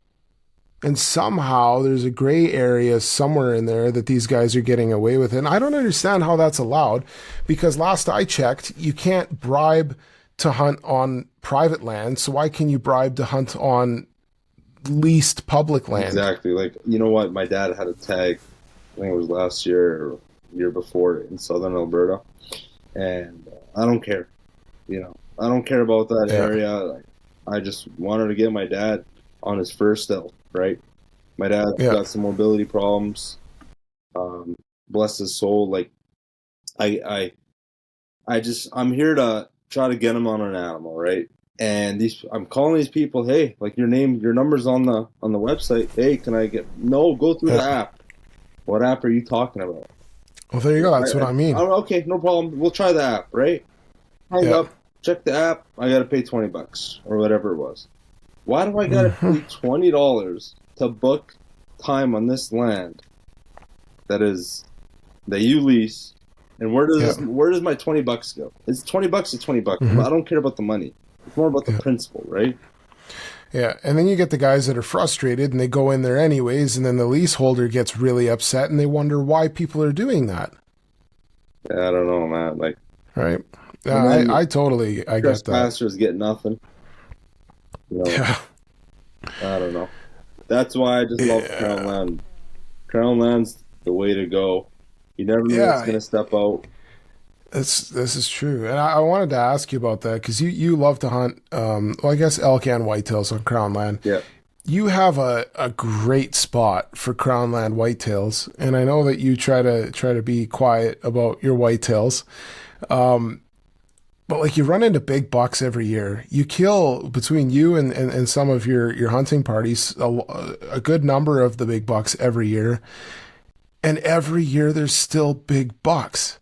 And somehow there's a gray area somewhere in there that these guys are getting away with it. And I don't understand how that's allowed, because last I checked, you can't bribe to hunt on private land. So why can you bribe to hunt on leased public land? Exactly. Like, you know what? My dad had a tag, I think it was last year or year before, in southern Alberta. And I don't care. I don't care about that area. Like, I just wanted to get my dad on his first still, right? My dad's got some mobility problems. Bless his soul. Like, I'm here to try to get him on an animal, right? And I'm calling these people, hey, like, your number's on the website. Hey, can I go through the app. What app are you talking about? Well, there you go. That's what I mean. Okay, no problem. We'll try the app, right? Hang up, check the app. I got to pay $20 or whatever it was. Why do I got to pay $20 to book time on this land that you lease? And where does my $20 go? It's $20. It's $20. I don't care about the money. It's more about the principle, right? Yeah, and then you get the guys that are frustrated and they go in there anyways, and then the leaseholder gets really upset and they wonder why people are doing that. Yeah, I don't know, man. Like, right? I get that. Trespassers get nothing. Yeah. I don't know. That's why I just love Crown Land. Crown Land's the way to go. You never know what's going to step out. This is true, and I wanted to ask you about that because you love to hunt. I guess elk and whitetails on Crown Land. Yeah, you have a great spot for Crown Land whitetails, and I know that you try to be quiet about your whitetails. But like, you run into big bucks every year. You kill, between you and some of your hunting parties, a good number of the big bucks every year, and every year there's still big bucks.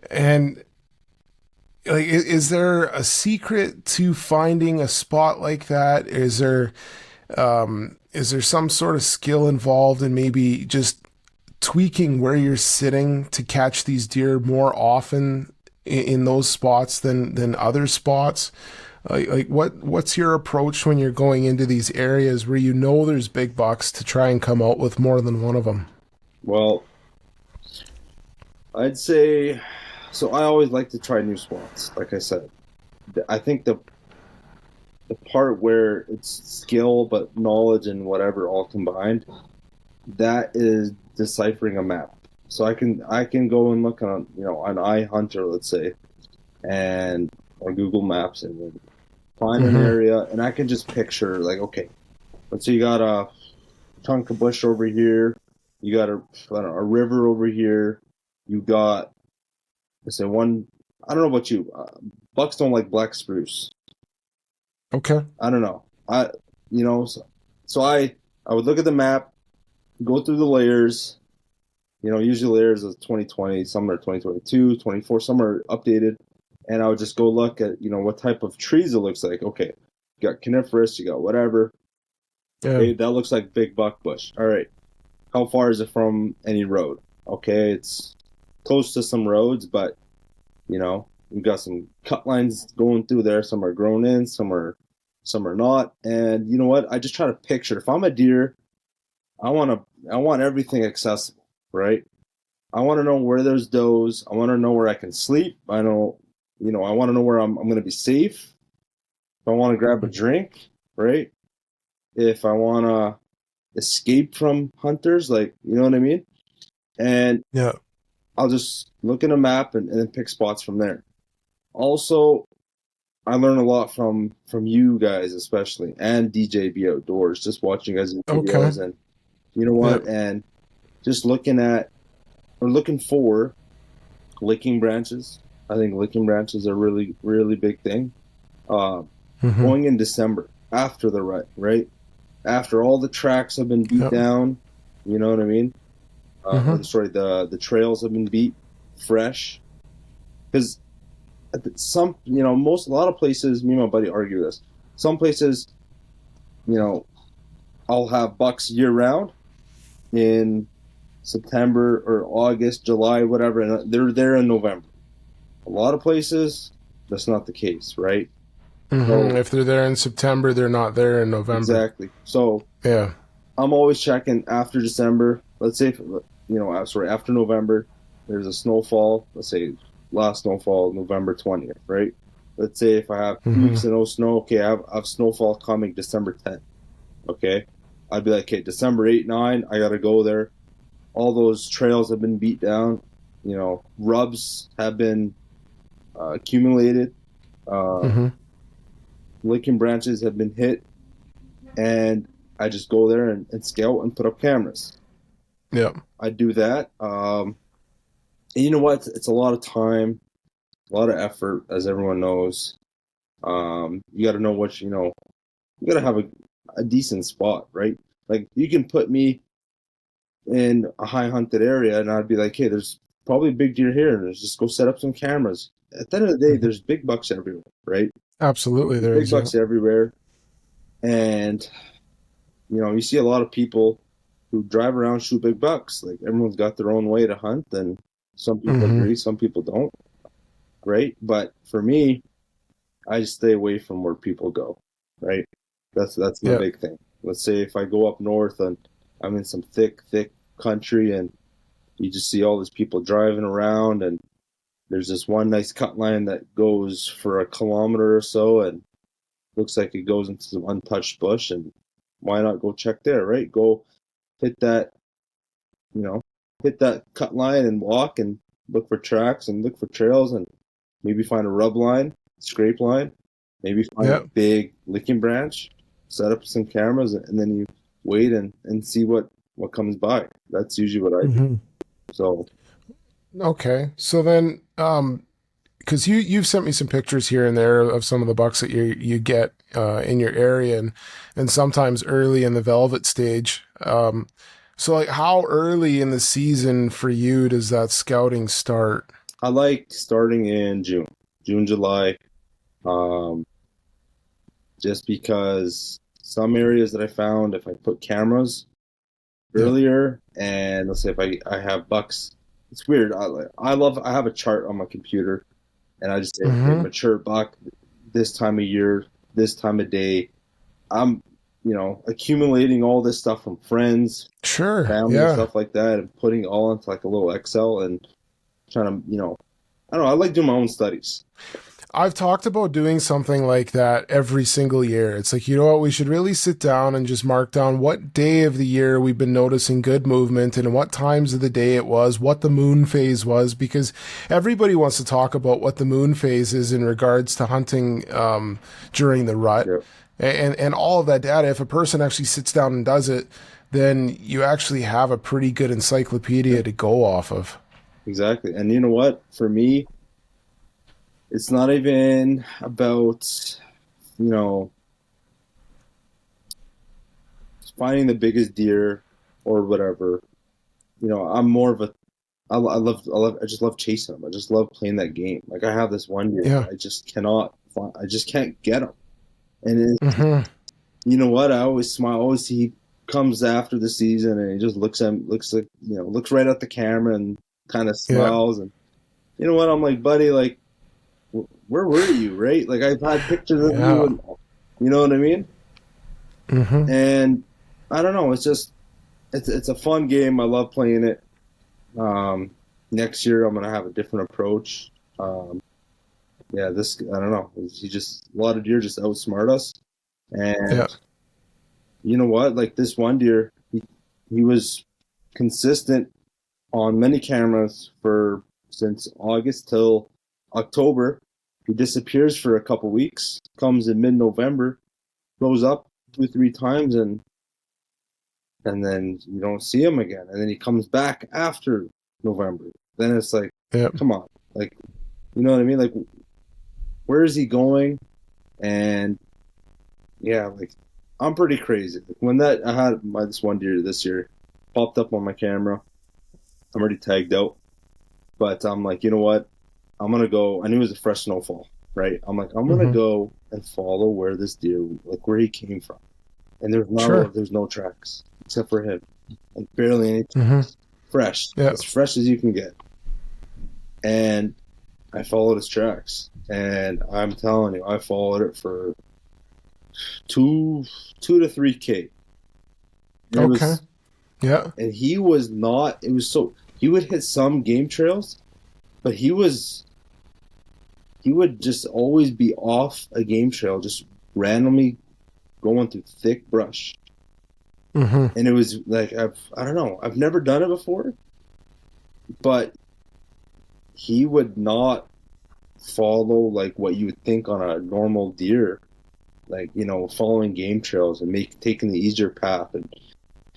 And like, is there a secret to finding a spot like that? Is there some sort of skill involved in maybe just tweaking where you're sitting to catch these deer more often in those spots than other spots? Like what's your approach when you're going into these areas where you know there's big bucks to try and come out with more than one of them? Well, I'd say, so I always like to try new spots. Like I said, I think the part where it's skill but knowledge and whatever all combined, that is deciphering a map. So I can go and look on on iHunter, let's say, or Google Maps, and find an area, and I can just picture, like, okay, let's say you got a chunk of bush over here, you got a river over here, you got, let's say, one. I don't know about you, bucks don't like black spruce. Okay. I don't know. So I would look at the map, go through the layers. Usually layers is 2020, some are 2022, 24, some are updated. And I would just go look at, what type of trees it looks like. Okay, you got coniferous, you got whatever. Yeah. Okay, that looks like big buck bush. All right. How far is it from any road? Okay, it's close to some roads, but, we've got some cut lines going through there. Some are grown in, some are not. And you know what? I just try to picture, if I'm a deer, I want everything accessible. Right? I want to know where there's does. I want to know where I can sleep. I want to know where I'm going to be safe. If I want to grab a drink, right? If I want to escape from hunters, like, you know what I mean? And yeah, I'll just look at a map and then pick spots from there. Also, I learn a lot from you guys, especially, and DJB Outdoors, just watching you guys' videos. And you know what? Yeah. And just looking for licking branches. I think licking branches are really, really big thing. Going in December, after the rut, right? After all the tracks have been beat down, you know what I mean? The trails have been beat fresh. Because a lot of places, me and my buddy argue this. Some places, I'll have bucks year round in September or August, July, whatever, and they're there in November. A lot of places, that's not the case, right? So, if they're there in September, they're not there in November. Exactly. So yeah, I'm always checking after December. Let's say, after November, there's a snowfall. Let's say last snowfall, November 20th, right? Let's say if I have 2 weeks of no snow, okay, I have snowfall coming December 10th, okay? I'd be like, okay, December 8, 9, I got to go there. All those trails have been beat down. Rubs have been accumulated. Licking branches have been hit. And I just go there and scout and put up cameras. Yeah. I do that. And you know what? It's a lot of time, a lot of effort, as everyone knows. You got to know you got to have a decent spot, right? Like, you can put me in a high hunted area and I'd be like, hey, there's probably a big deer here. And let's just go set up some cameras. At the end of the day, there's big bucks everywhere, right? Absolutely. There big is bucks everywhere. And you see a lot of people who drive around, shoot big bucks. Like, everyone's got their own way to hunt, and some people agree, some people don't. Great, but for me, I just stay away from where people go. Right, that's the big thing. Let's say if I go up north and I'm in some thick country, and you just see all these people driving around, and there's this one nice cut line that goes for a kilometer or so, and looks like it goes into some untouched bush, and why not go check there, right? Go hit that cut line and walk and look for tracks and look for trails and maybe find a rub line, scrape line, maybe find a big licking branch, set up some cameras, and then you wait and see what comes by. That's usually what I do. So. Okay. So then, because you've sent me some pictures here and there of some of the bucks that you get in your area, and sometimes early in the velvet stage. So like, how early in the season for you does that scouting start? I like starting in June, July, just because some areas that I found, if I put cameras earlier, and let's say if I have bucks, it's weird. I have a chart on my computer, and I just say, okay, mature buck, this time of year, this time of day. I'm, accumulating all this stuff from friends, family, and stuff like that, and putting it all into like a little Excel and trying to, I don't know. I like doing my own studies. I've talked about doing something like that every single year. It's like, we should really sit down and just mark down what day of the year we've been noticing good movement and what times of the day it was, what the moon phase was, because everybody wants to talk about what the moon phase is in regards to hunting during the rut. Yep. And all of that data. If a person actually sits down and does it, then you actually have a pretty good encyclopedia to go off of. Exactly. And you know what? For me, it's not even about, finding the biggest deer or whatever. I'm more of I just love chasing them. I just love playing that game. Like, I have this one deer, I just can't get him. And you know what? I always smile. Always he comes after the season and he just looks right at the camera and kind of smiles. And you know what? I'm like, buddy, like, where were you? Right? Like, I've had pictures of you, and, you know what I mean? And I don't know. It's just it's a fun game. I love playing it. Next year I'm gonna have a different approach. I don't know. A lot of deer just outsmart us. And you know what? Like, this one deer, he was consistent on many cameras since August till October. He disappears for a couple weeks, comes in mid-November, goes up 2-3 times, and then you don't see him again. And then he comes back after November. Then it's like, come on. Like, you know what I mean? Like, where is he going? And like, I'm pretty crazy. When I had this one deer this year popped up on my camera, I'm already tagged out, but I'm like, you know what? I'm gonna go. I knew it was a fresh snowfall, right? I'm like, I'm gonna go and follow where this deer, like, where he came from. And there's no tracks except for him, like, barely any tracks. Fresh, as fresh as you can get. And I followed his tracks, and I'm telling you, I followed it for 2 to 3K. And Okay. Yeah. and he was not. It was so he would hit some game trails, but he would just always be off a game trail, just randomly going through thick brush. Mm-hmm. And it was like I don't know. I've never done it before, but he would not follow like what you would think on a normal deer, like following game trails and taking the easier path. And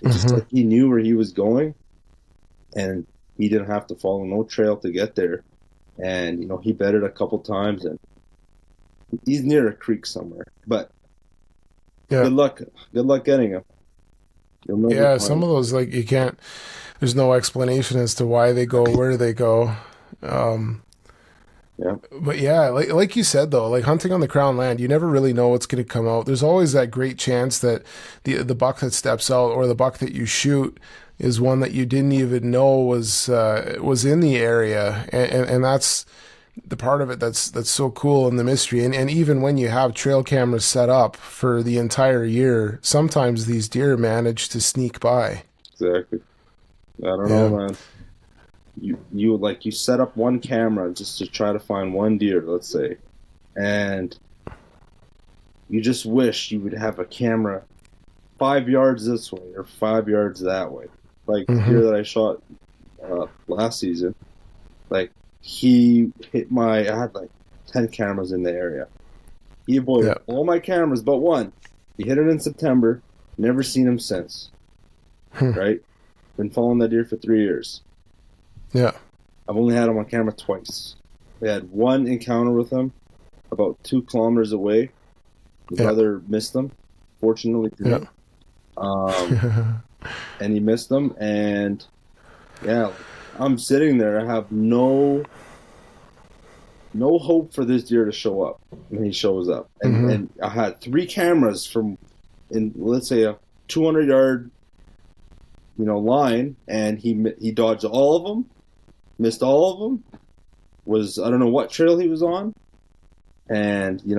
it's just like he knew where he was going, and he didn't have to follow no trail to get there. And he bedded a couple times, and he's near a creek somewhere. But Yeah. good luck getting him. Yeah, some of those, like, you can't, there's no explanation as to why they go where they go. Yeah. But yeah, like you said though, like hunting on the Crown land, you never really know what's going to come out. There's always that great chance that the buck that steps out or the buck that you shoot is one that you didn't even know was in the area, and that's the part of it that's so cool in the mystery. And even when you have trail cameras set up for the entire year, sometimes these deer manage to sneak by. Exactly. I don't know, man. You set up one camera just to try to find one deer, let's say, and you just wish you would have a camera 5 yards this way or 5 yards that way. Like the deer that I shot last season, like he hit I had like 10 cameras in the area. He avoided all my cameras but one. He hit it in September. Never seen him since. Right? Been following that deer for 3 years. Yeah. I've only had him on camera twice. We had one encounter with him about 2 kilometers away. The brother missed him, fortunately for him. And he missed him, and I'm sitting there. I have no hope for this deer to show up when he shows up. And I had 3 cameras in let's say a 200-yard line, and he dodged all of them, missed all of them. I don't know what trail he was on, and I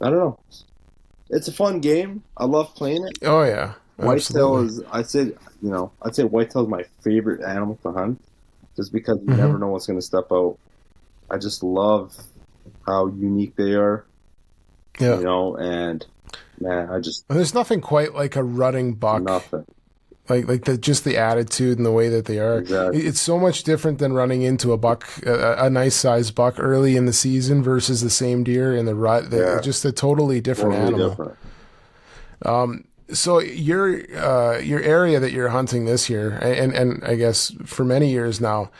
don't know. It's a fun game. I love playing it. Oh yeah. Whitetail is, I'd say whitetail is my favorite animal to hunt, just because you never know what's going to step out. I just love how unique they are. Yeah. And man, there's nothing quite like a rutting buck. Nothing. Like just the attitude and the way that they are. Exactly. It's so much different than running into a buck, a nice sized buck early in the season versus the same deer in the rut. Just a totally different animal. Different. So your area that you're hunting this year, and I guess for many years now,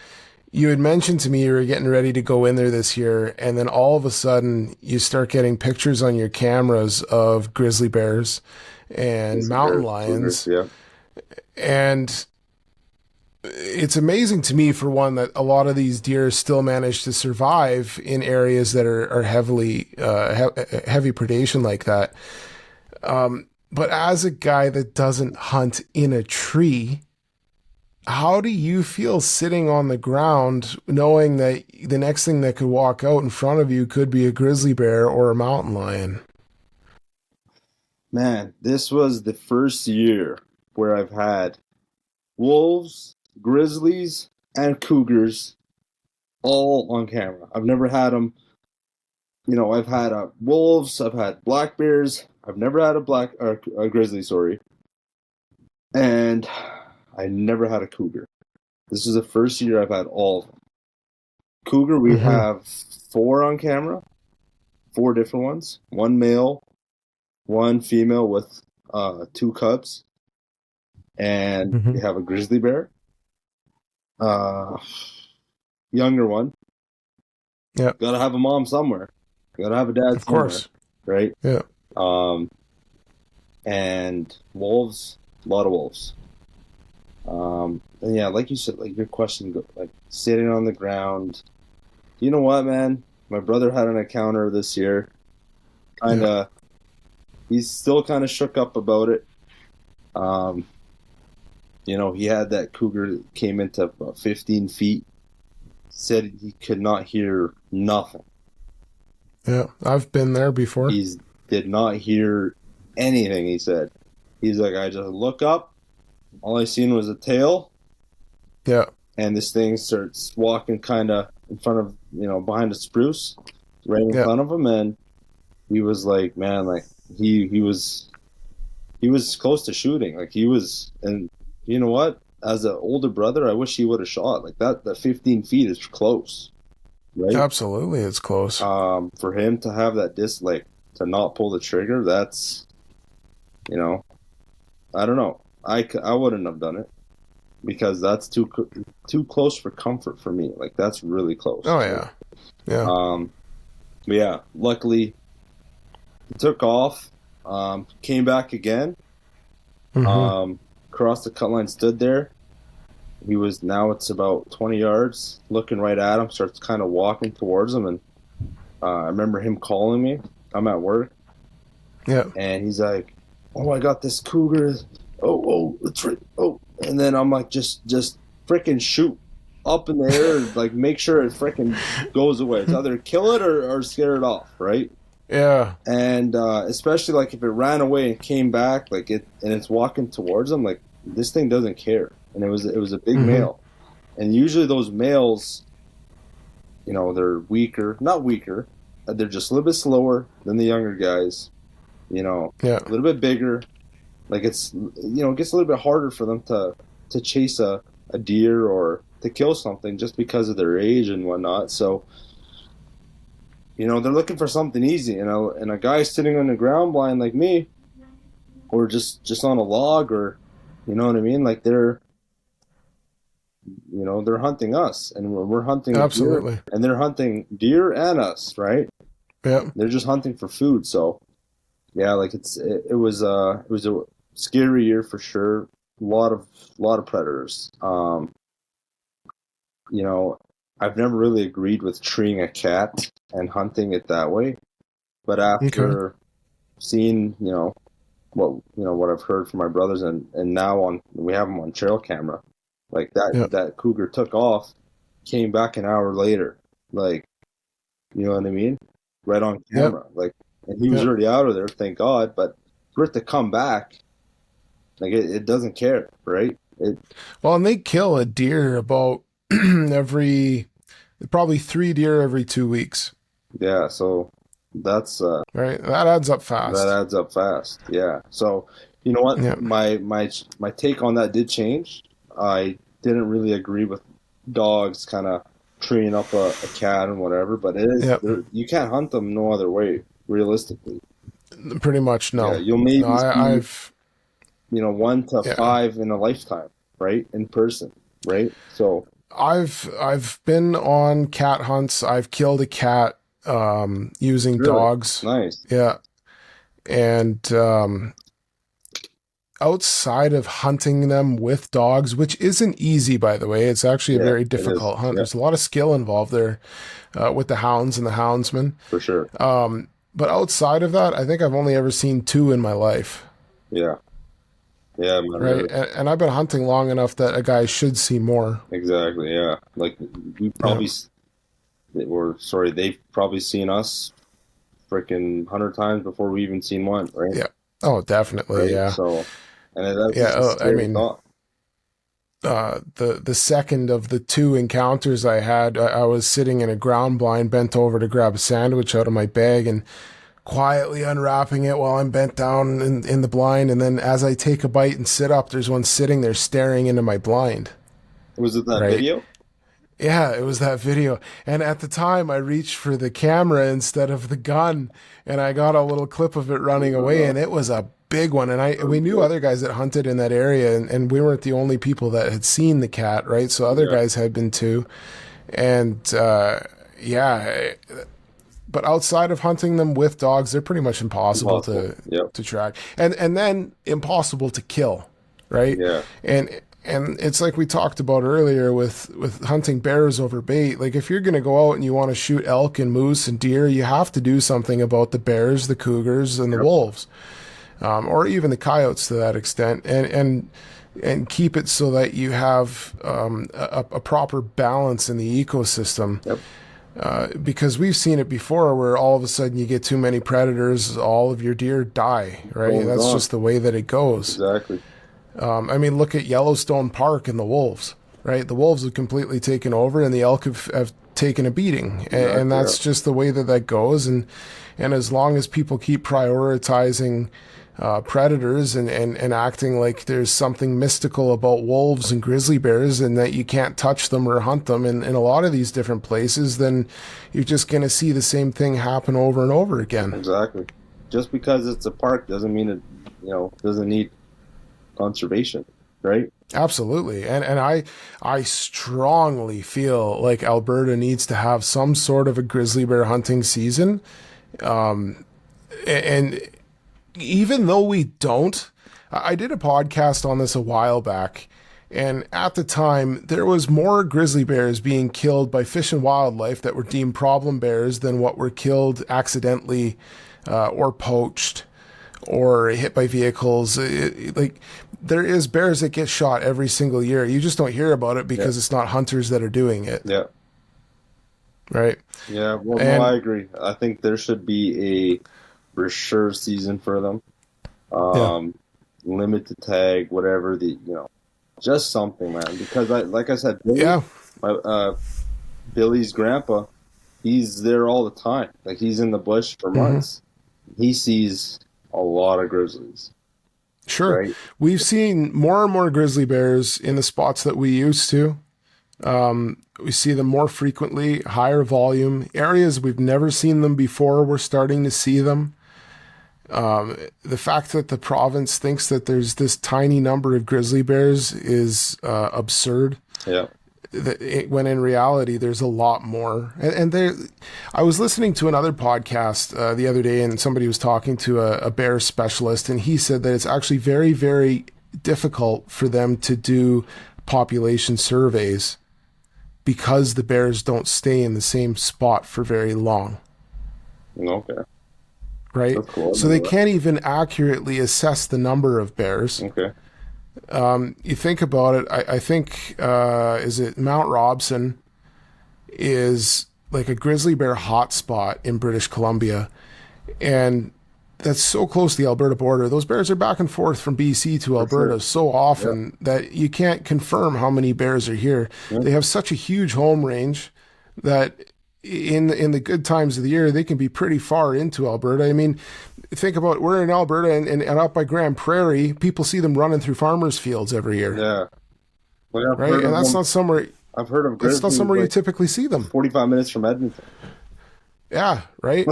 you had mentioned to me you were getting ready to go in there this year, and then all of a sudden you start getting pictures on your cameras of grizzly bears and mountain lions. Yeah. And it's amazing to me, for one, that a lot of these deer still manage to survive in areas that are heavily heavy predation like that. But as a guy that doesn't hunt in a tree, how do you feel sitting on the ground knowing that the next thing that could walk out in front of you could be a grizzly bear or a mountain lion? Man, this was the first year where I've had wolves, grizzlies, and cougars all on camera. I've never had them. I've had wolves, I've had black bears. I've never had a grizzly, sorry. And I never had a cougar. This is the first year I've had all of them. Cougar, we have 4 on camera, 4 different ones. 1 male, 1 female with 2 cubs. And we have a grizzly bear, younger one. Yeah, gotta have a mom somewhere. Gotta have a dad of somewhere, course. Right? Yeah. And wolves, a lot of wolves. And yeah, like you said, like your question, like sitting on the ground. You know what, man? My brother had an encounter this year. He's still kind of shook up about it. He had that cougar that came into about 15 feet, said he could not hear nothing. Yeah, I've been there before. He did not hear anything, he said. He's like, I just look up, all I seen was a tail, Yeah. and this thing starts walking kind of in front of, behind a spruce, right in Yeah. front of him, and he was like, man, like he was close to shooting, like he was, and you know what? As an older brother, I wish he would have shot like that. That 15 feet is close, right? Absolutely, it's close. For him to have that like to not pull the trigger, that's, I don't know. I wouldn't have done it because that's too close for comfort for me. Like that's really close. Oh yeah, yeah. But yeah, luckily he took off, came back again, crossed the cut line, stood there. It's about 20 yards, looking right at him, starts kind of walking towards him, and I remember him calling me. I'm at work. Yeah. And he's like, "Oh, I got this cougar. Oh, it's right. Oh," and then I'm like, just freaking shoot up in the air, like make sure it freaking goes away. It's either kill it or scare it off, right? Yeah. And especially like if it ran away and came back, like it's walking towards them, like this thing doesn't care. And it was a big male, and usually those males, they're not weaker, they're just a little bit slower than the younger guys, a little bit bigger. Like it's, it gets a little bit harder for them to chase a deer or to kill something just because of their age and whatnot. So, they're looking for something easy, and a guy sitting on the ground blind like me, or just on a log, or, you know what I mean? Like they're hunting us, and we're hunting Absolutely. deer, and they're hunting deer and us, right? Yeah. They're just hunting for food. So yeah, like it was a scary year for sure. A lot of predators. I've never really agreed with treeing a cat and hunting it that way, but after seeing what I've heard from my brothers, and now we have them on trail camera, like that cougar took off, came back an hour later, like, you know what I mean, right on camera, like, and he was already out of there, thank God. But for it to come back, like it doesn't care, right? Well, and they kill a deer about probably 3 deer every 2 weeks. Yeah, so that's right. That adds up fast. Yeah. So you know what? Yeah. My take on that did change. I didn't really agree with dogs kind of treeing up a cat and whatever, but it is you can't hunt them no other way, realistically. Pretty much, no. Yeah, you'll maybe I've 1 to 5 in a lifetime, right? In person, right? So I've been on cat hunts. I've killed a cat using dogs. Nice. Yeah. And outside of hunting them with dogs, which isn't easy, by the way, it's actually a very difficult hunt. There's a lot of skill involved there with the hounds and the houndsmen. For sure. But outside of that, I think I've only ever seen 2 in my life. Yeah. Yeah, man, right. And I've been hunting long enough that a guy should see more. Exactly. Yeah. Like we probably, they've probably seen us freaking 100 times before we even seen one, right? Yeah. Oh, definitely. Right? Yeah. So, and that's I mean, the second of the 2 encounters I had, I was sitting in a ground blind, bent over to grab a sandwich out of my bag and quietly unwrapping it while I'm bent down in the blind. And then as I take a bite and sit up, there's one sitting there staring into my blind. Was it that video? Yeah, it was that video. And at the time, I reached for the camera instead of the gun, and I got a little clip of it running away, and it was a big one. And we knew other guys that hunted in that area, and we weren't the only people that had seen the cat, right? So other guys had been too. And but outside of hunting them with dogs, they're pretty much impossible. To track, and then impossible to kill, right? Yeah. And it's like we talked about earlier with hunting bears over bait. Like if you're going to go out and you want to shoot elk and moose and deer, you have to do something about the bears, the cougars, and the wolves, or even the coyotes to that extent, and keep it so that you have a proper balance in the ecosystem. Yep. Because we've seen it before where all of a sudden you get too many predators, all of your deer die, right? Oh, That's God. just the way that it goes. Exactly. I mean, look at Yellowstone Park and the wolves, right? The wolves have completely taken over and the elk have taken a beating. And that's just the way that that goes. And as long as people keep prioritizing predators and acting like there's something mystical about wolves and grizzly bears and that you can't touch them or hunt them in a lot of these different places, then you're just going to see the same thing happen over and over again. Exactly. Just because it's a park doesn't mean it, doesn't need conservation, right? Absolutely. And I strongly feel like Alberta needs to have some sort of a grizzly bear hunting season. And even though we don't, I did a podcast on this a while back, and at the time there was more grizzly bears being killed by Fish and Wildlife that were deemed problem bears than what were killed accidentally or poached or hit by vehicles. Like, there is bears that get shot every single year. You just don't hear about it because it's not hunters that are doing it. Yeah. Right. Yeah. Well, no, I agree. I think there should be a for sure season for them. Limited tag, whatever just something, man. Because like I said, Billy's grandpa, he's there all the time. Like, he's in the bush for months. He sees a lot of grizzlies. Sure. Right? We've seen more and more grizzly bears in the spots that we used to. We see them more frequently, higher volume. Areas we've never seen them before, we're starting to see them. The fact that the province thinks that there's this tiny number of grizzly bears is absurd. Yeah. When in reality, there's a lot more. And I was listening to another podcast the other day, and somebody was talking to a bear specialist, and he said that it's actually very, very difficult for them to do population surveys because the bears don't stay in the same spot for very long. Okay. Right? That's cool. So they can't even accurately assess the number of bears. Okay. You think about it, I think, is it Mount Robson is like a grizzly bear hotspot in British Columbia. And that's so close to the Alberta border. Those bears are back and forth from BC to Alberta so often that you can't confirm how many bears are here. Yeah. They have such a huge home range that in the good times of the year, they can be pretty far into Alberta. I mean, think about, we're in Alberta and up by Grand Prairie, people see them running through farmers' fields every year. Yeah. Well, right? And that's not somewhere... I've heard of grizzlies. That's not somewhere you typically see them. 45 minutes from Edmonton. Yeah, right?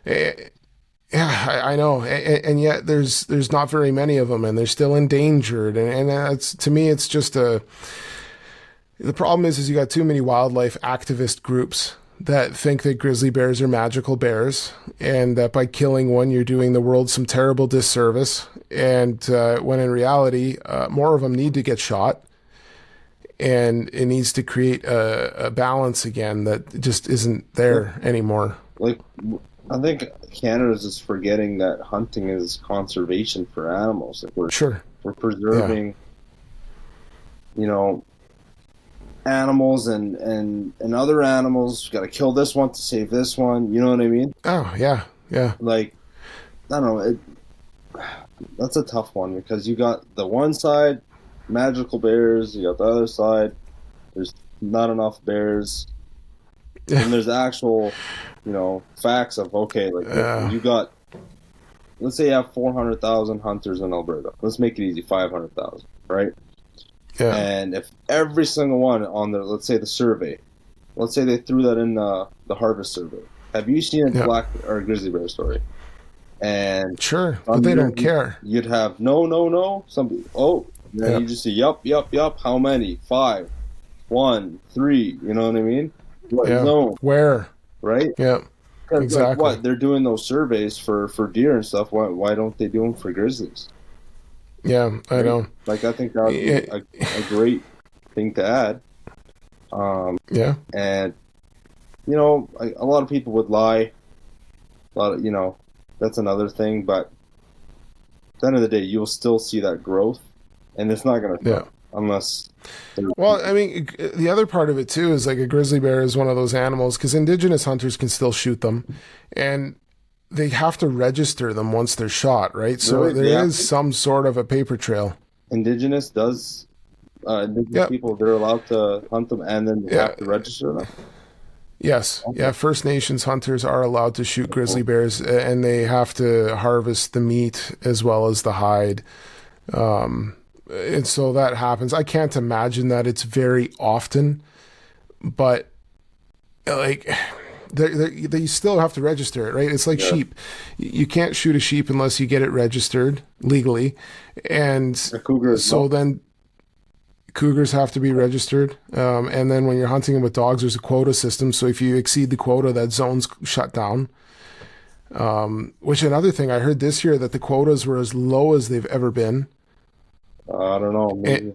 Yeah, I know. And yet there's not very many of them, and they're still endangered. And that's, to me, it's just the problem is you got too many wildlife activist groups that think that grizzly bears are magical bears, and that by killing one, you're doing the world some terrible disservice. And when in reality, more of them need to get shot, and it needs to create a balance again that just isn't there anymore. Like, I think Canada's just forgetting that hunting is conservation for animals. Like, we're preserving, animals and other animals. Got to kill this one to save this one. You know what I mean? Oh yeah, yeah. Like, I don't know. That's a tough one because you got the one side, magical bears. You got the other side, there's not enough bears. And there's actual, facts of, okay, like you got, let's say you have 400,000 hunters in Alberta. Let's make it easy, 500,000, right? Yeah. And if every single one on the, let's say the survey, let's say they threw that in the harvest survey. Have you seen a black or a grizzly bear story? And sure, but they don't care. You'd have no. Somebody, then you just say yup. How many? 5, 1, 3. You know what I mean? What zone? Where? Right? Yeah. Exactly. Like, they're doing those surveys for deer and stuff. Why don't they do them for grizzlies? Yeah, I know. Like, I think that would be a great thing to add. And a lot of people would lie. A lot of that's another thing. But at the end of the day, you'll still see that growth, and it's not gonna. unless. Well, I mean, the other part of it too is like a grizzly bear is one of those animals because indigenous hunters can still shoot them, and they have to register them once they're shot, right? So Really? there is some sort of a paper trail. Indigenous does. Indigenous Yep. people, they're allowed to hunt them and then they Yeah. have to register them. Yes. Okay. Yeah. First Nations hunters are allowed to shoot grizzly bears, and they have to harvest the meat as well as the hide. And so that happens. I can't imagine that it's very often, but like they still have to register it, right? It's like sheep. You can't shoot a sheep unless you get it registered legally, and A cougar as so well. then cougars have to be registered. And then when you're hunting them with dogs, there's a quota system. So if you exceed the quota, that zone's shut down. Which another thing I heard this year that the quotas were as low as they've ever been. I don't know. Maybe.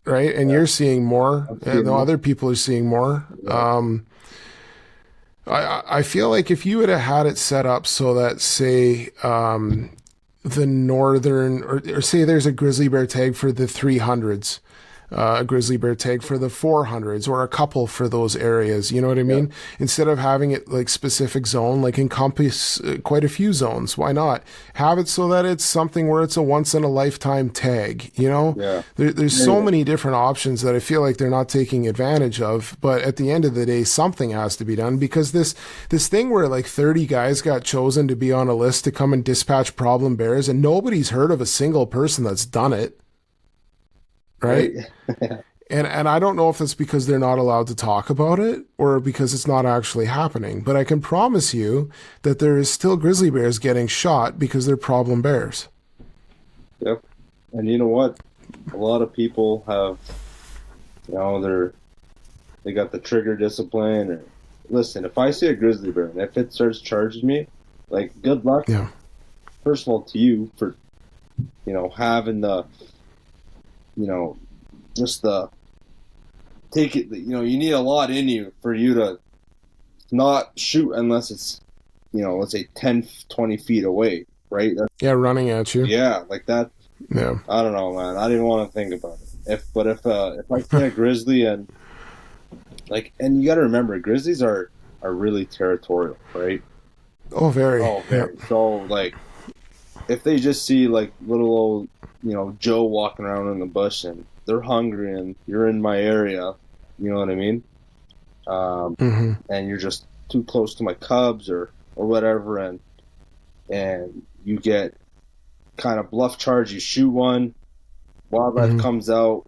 Right, and you're seeing more, seeing and more. other people are seeing more. I feel like if you would have had it set up so that, say, the northern, or say there's a grizzly bear tag for the 300s, a grizzly bear tag for the 400s, or a couple for those areas, you know what I mean? Instead of having it like specific zone, like encompass quite a few zones, why not have it so that it's something where it's a once in a lifetime tag, you know? Yeah. There's so many different options that I feel like they're not taking advantage of, but at the end of the day, something has to be done, because this thing where like 30 guys got chosen to be on a list to come and dispatch problem bears, and nobody's heard of a single person that's done it. Right? And I don't know if it's because they're not allowed to talk about it or because it's not actually happening, but I can promise you that there is still grizzly bears getting shot because they're problem bears. Yep. And you know what? A lot of people have, they got the trigger discipline. Or listen, if I see a grizzly bear and if it starts charging me, like, good luck. Yeah. Personal to you for, having the, just the take it. You need a lot in you for you to not shoot unless it's, let's say 10, 20 feet away, right? Yeah, running at you. Yeah, like that. Yeah. I don't know, man. I didn't want to think about it. If I see a grizzly and you got to remember, grizzlies are really territorial, right? Oh, very. Oh, very. Yeah. So if they just see like little old, Joe walking around in the bush and they're hungry and you're in my area, you know what I mean? And you're just too close to my cubs or whatever, and you get kind of bluff charge, you shoot one, wildlife comes out,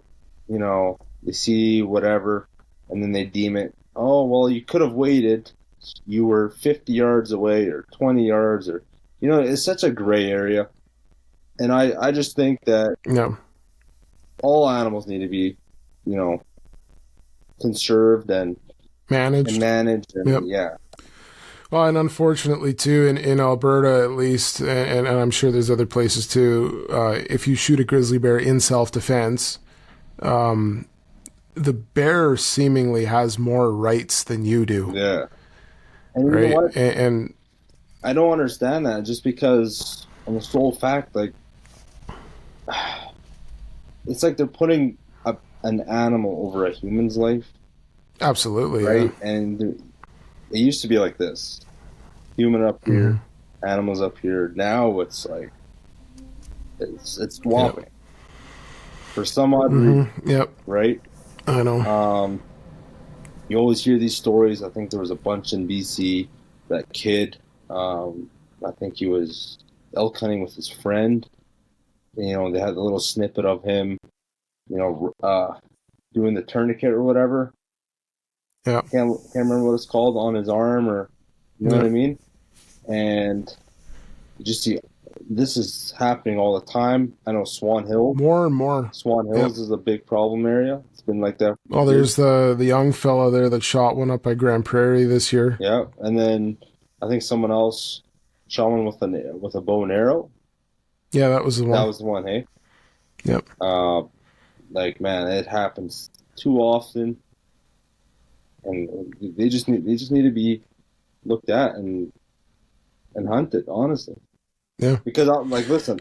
they see whatever, and then they deem it, oh, well, you could have waited, you were 50 yards away or 20 yards, or, it's such a gray area. And I just think that all animals need to be, conserved and managed. And yeah. Well, and unfortunately, too, in Alberta at least, and I'm sure there's other places too, if you shoot a grizzly bear in self-defense, the bear seemingly has more rights than you do. Yeah. And right? You know what? And I don't understand that, just because on the sole fact, like, it's like they're putting an animal over a human's life. Absolutely. Right? Yeah. And it used to be like this. Human up here, animals up here. Now it's like, it's swapping. Yep. For some odd reason. Yep. Right? I know. You always hear these stories. I think there was a bunch in BC. That kid, I think he was elk hunting with his friend. They had a little snippet of him, doing the tourniquet or whatever. Yeah. Can't remember what it's called, on his arm, or you know what I mean? And you just see this is happening all the time. I know Swan Hill. More and more. Swan Hills is a big problem area. It's been like that. Oh, there's the young fella there that shot one up by Grand Prairie this year. Yeah, and then I think someone else shot one with a bow and arrow. Yeah, that was the one. That was the one, hey? Yep. Like, man, it happens too often, and they just need to be looked at and hunted, honestly. Yeah. Because listen,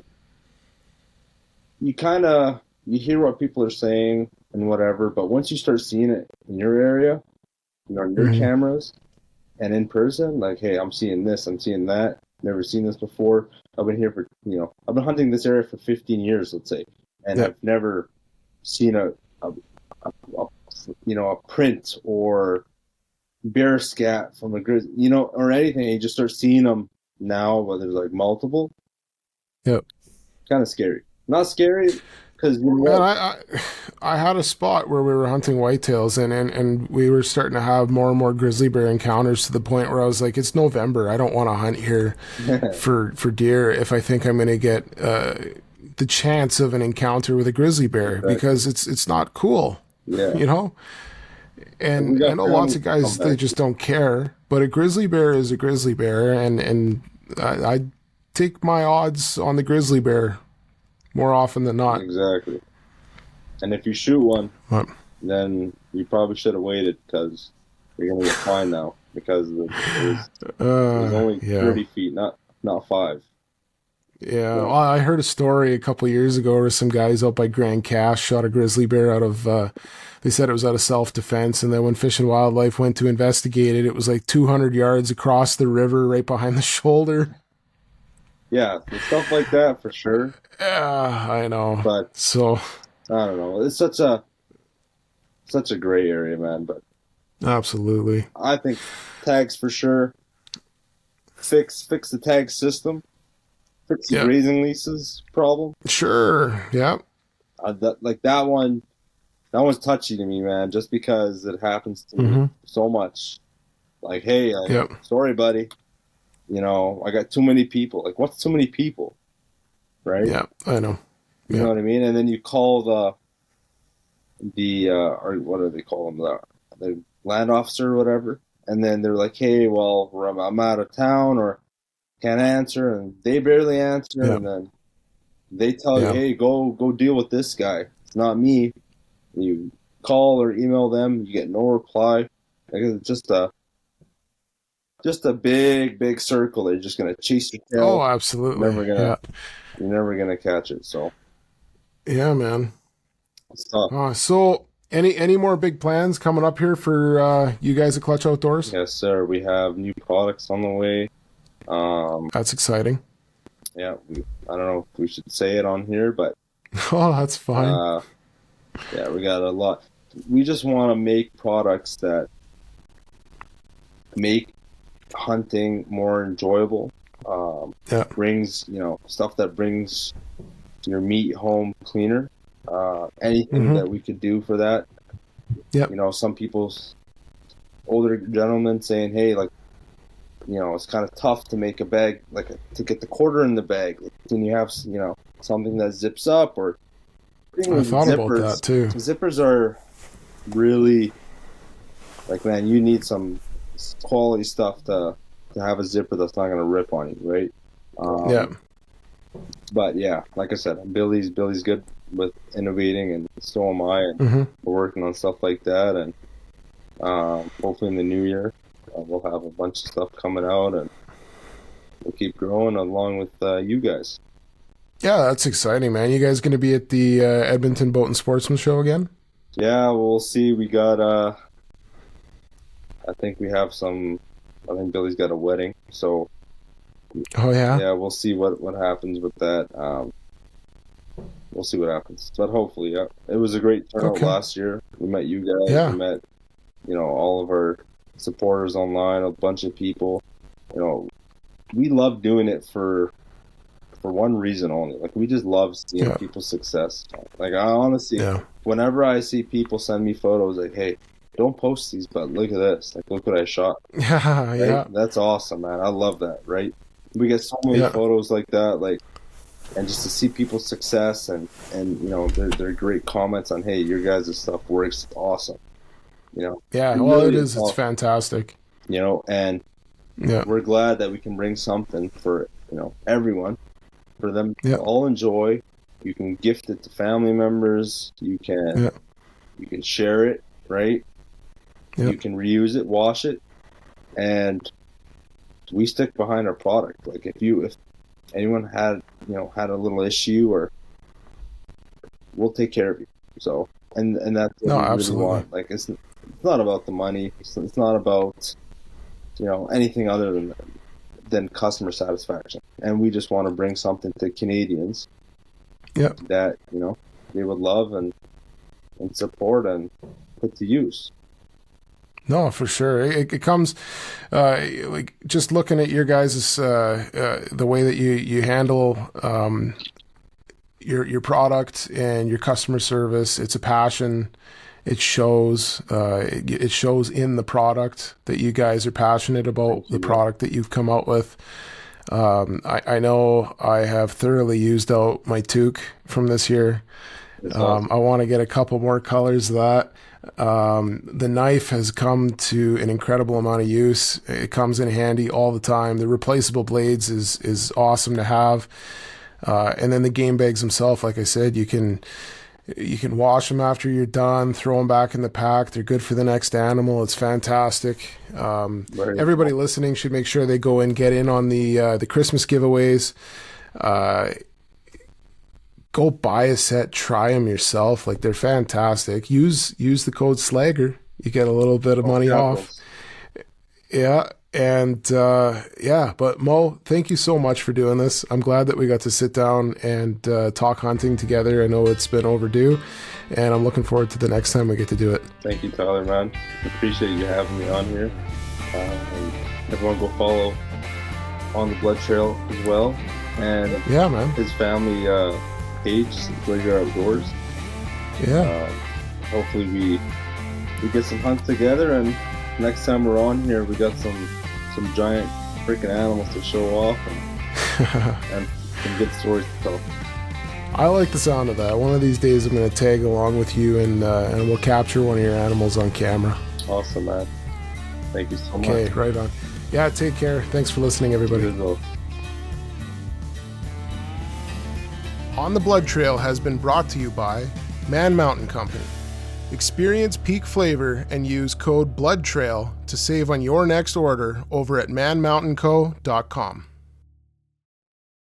you kind of you hear what people are saying and whatever, but once you start seeing it in your area, on your Mhm. cameras and in person, like, hey, I'm seeing this, I'm seeing that, never seen this before. I've been here for, I've been hunting this area for 15 years, let's say, and Yeah. I've never seen a print or bear scat from a grizzly, or anything. And you just start seeing them now, whether there's like multiple, Yeah. kind of scary. Not scary because Man, I had a spot where we were hunting whitetails and we were starting to have more and more grizzly bear encounters to the point where I was like, it's November. I don't want to hunt here for deer if I think I'm going to get the chance of an encounter with a grizzly bear because it's not cool, yeah. And We I got know lots of families guys, come they back. just don't care, but a grizzly bear is a grizzly bear, and I take my odds on the grizzly bear more often than not. Exactly. And if you shoot one, But, then you probably should have waited because you're gonna get fined now because it was only yeah. 30 feet, not 5. Yeah, So, well, I heard a story a couple of years ago where some guys out by Grand Cache shot a grizzly bear out of, they said it was out of self-defense, and then when Fish and Wildlife went to investigate it, it was like 200 yards across the river right behind the shoulder. yeah, so stuff like that for sure. Yeah, I know. But So, I don't know. It's such a gray area, man. But absolutely. I think tags for sure. Fix the tag system. Fix the Yeah. grazing leases problem. Sure. Yeah. That one. That one's touchy to me, man. Just because it happens to me so much. Like, hey, Yep. sorry, buddy. I got too many people. Like, what's too many people, right? Yeah, I know. You know what I mean? And then you call or what do they call them? The land officer or whatever. And then they're like, hey, well, I'm out of town or can't answer, and they barely answer, Yeah. and then they tell you, Yeah. hey, go deal with this guy. It's not me. You call or email them, you get no reply. Like, it's just a big circle. They're just gonna chase your Oh, tail. absolutely. You're never gonna catch it. So Yeah, man. it's tough. So any more big plans coming up here for you guys at Clutch Outdoors? Yes, sir. We have new products on the way. That's exciting. Yeah, I don't know if we should say it on here, but Oh, that's fine. yeah, we got a lot. We just want to make products that make hunting more enjoyable. Yeah. Brings, stuff that brings your meat home cleaner. Anything that we could do for that. Yep. Some people's older gentlemen saying, hey, like, it's kind of tough to make a bag, like to get the quarter in the bag. When you have, something that zips up or I thought about that too. Zippers are really, like, man, you need some quality stuff to have a zipper that's not going to rip on you, right? Yeah. But yeah, like I said, Billy's good with innovating, and so am I. And we're working on stuff like that, and hopefully in the new year we'll have a bunch of stuff coming out, and we'll keep growing along with you guys. Yeah, that's exciting, man. You guys going to be at the Edmonton Boat and Sportsman Show again? Yeah, we'll see. We got I think Billy's got a wedding, so Oh yeah. yeah, we'll see what happens with that. We'll see what happens, but hopefully, yeah. It was a great turnout last year. We met you guys. Yeah. We met, all of our supporters online, a bunch of people. We love doing it for one reason only. Like, we just love seeing people's success. Like, I honestly, whenever I see people send me photos, like, hey, don't post these, but look at this. Like, look what I shot. Yeah, Right? yeah. That's awesome, man. I love that, right? We get so many photos like that, like, and just to see people's success and they're great comments on, hey, your guys' stuff works awesome. Yeah, it well, really it is. It's fantastic. And we're glad that we can bring something for, everyone, for them to all enjoy. You can gift it to family members. You can share it, right? You can reuse it, wash it, and we stick behind our product. Like, if anyone had a little issue or we'll take care of you. So, and that's what No, we really absolutely. want. Like, it's not about the money. It's not about, anything other than customer satisfaction. And we just want to bring something to Canadians Yep. that, they would love and support and put to use. No, for sure. It comes, like just looking at your guys' the way that you handle your product and your customer service. It's a passion. It shows. It shows in the product that you guys are passionate about the product that you've come out with. I know I have thoroughly used out my toque from this year. Awesome. I want to get a couple more colors of that. The knife has come to an incredible amount of use. It comes in handy all the time. The replaceable blades is awesome to have. And then the game bags themselves, like I said, you can wash them after you're done, throw them back in the pack. They're good for the next animal. It's fantastic. Everybody listening should make sure they go and get in on the Christmas giveaways. Go buy a set, try them yourself. Like, they're fantastic. Use the code SLAGGER. You get a little bit of money off. Yeah. And but Mo, thank you so much for doing this. I'm glad that we got to sit down and talk hunting together. I know it's been overdue, and I'm looking forward to the next time we get to do it. Thank you, Tyler, man. Appreciate you having me on here. And everyone go follow On the Blood Trail as well. And Yeah, man. his family page, KLTCH Outdoors. Yeah. Hopefully we get some hunts together, and next time we're on here, we got some giant freaking animals to show off and some good stories to tell. I like the sound of that. One of these days I'm going to tag along with you and we'll capture one of your animals on camera. Awesome, man. Thank you so much. Okay, right on. Yeah, take care. Thanks for listening, everybody. Good luck. On the Blood Trail has been brought to you by Man Mountain Company. Experience peak flavor and use code BLOODTRAIL to save on your next order over at manmountainco.com.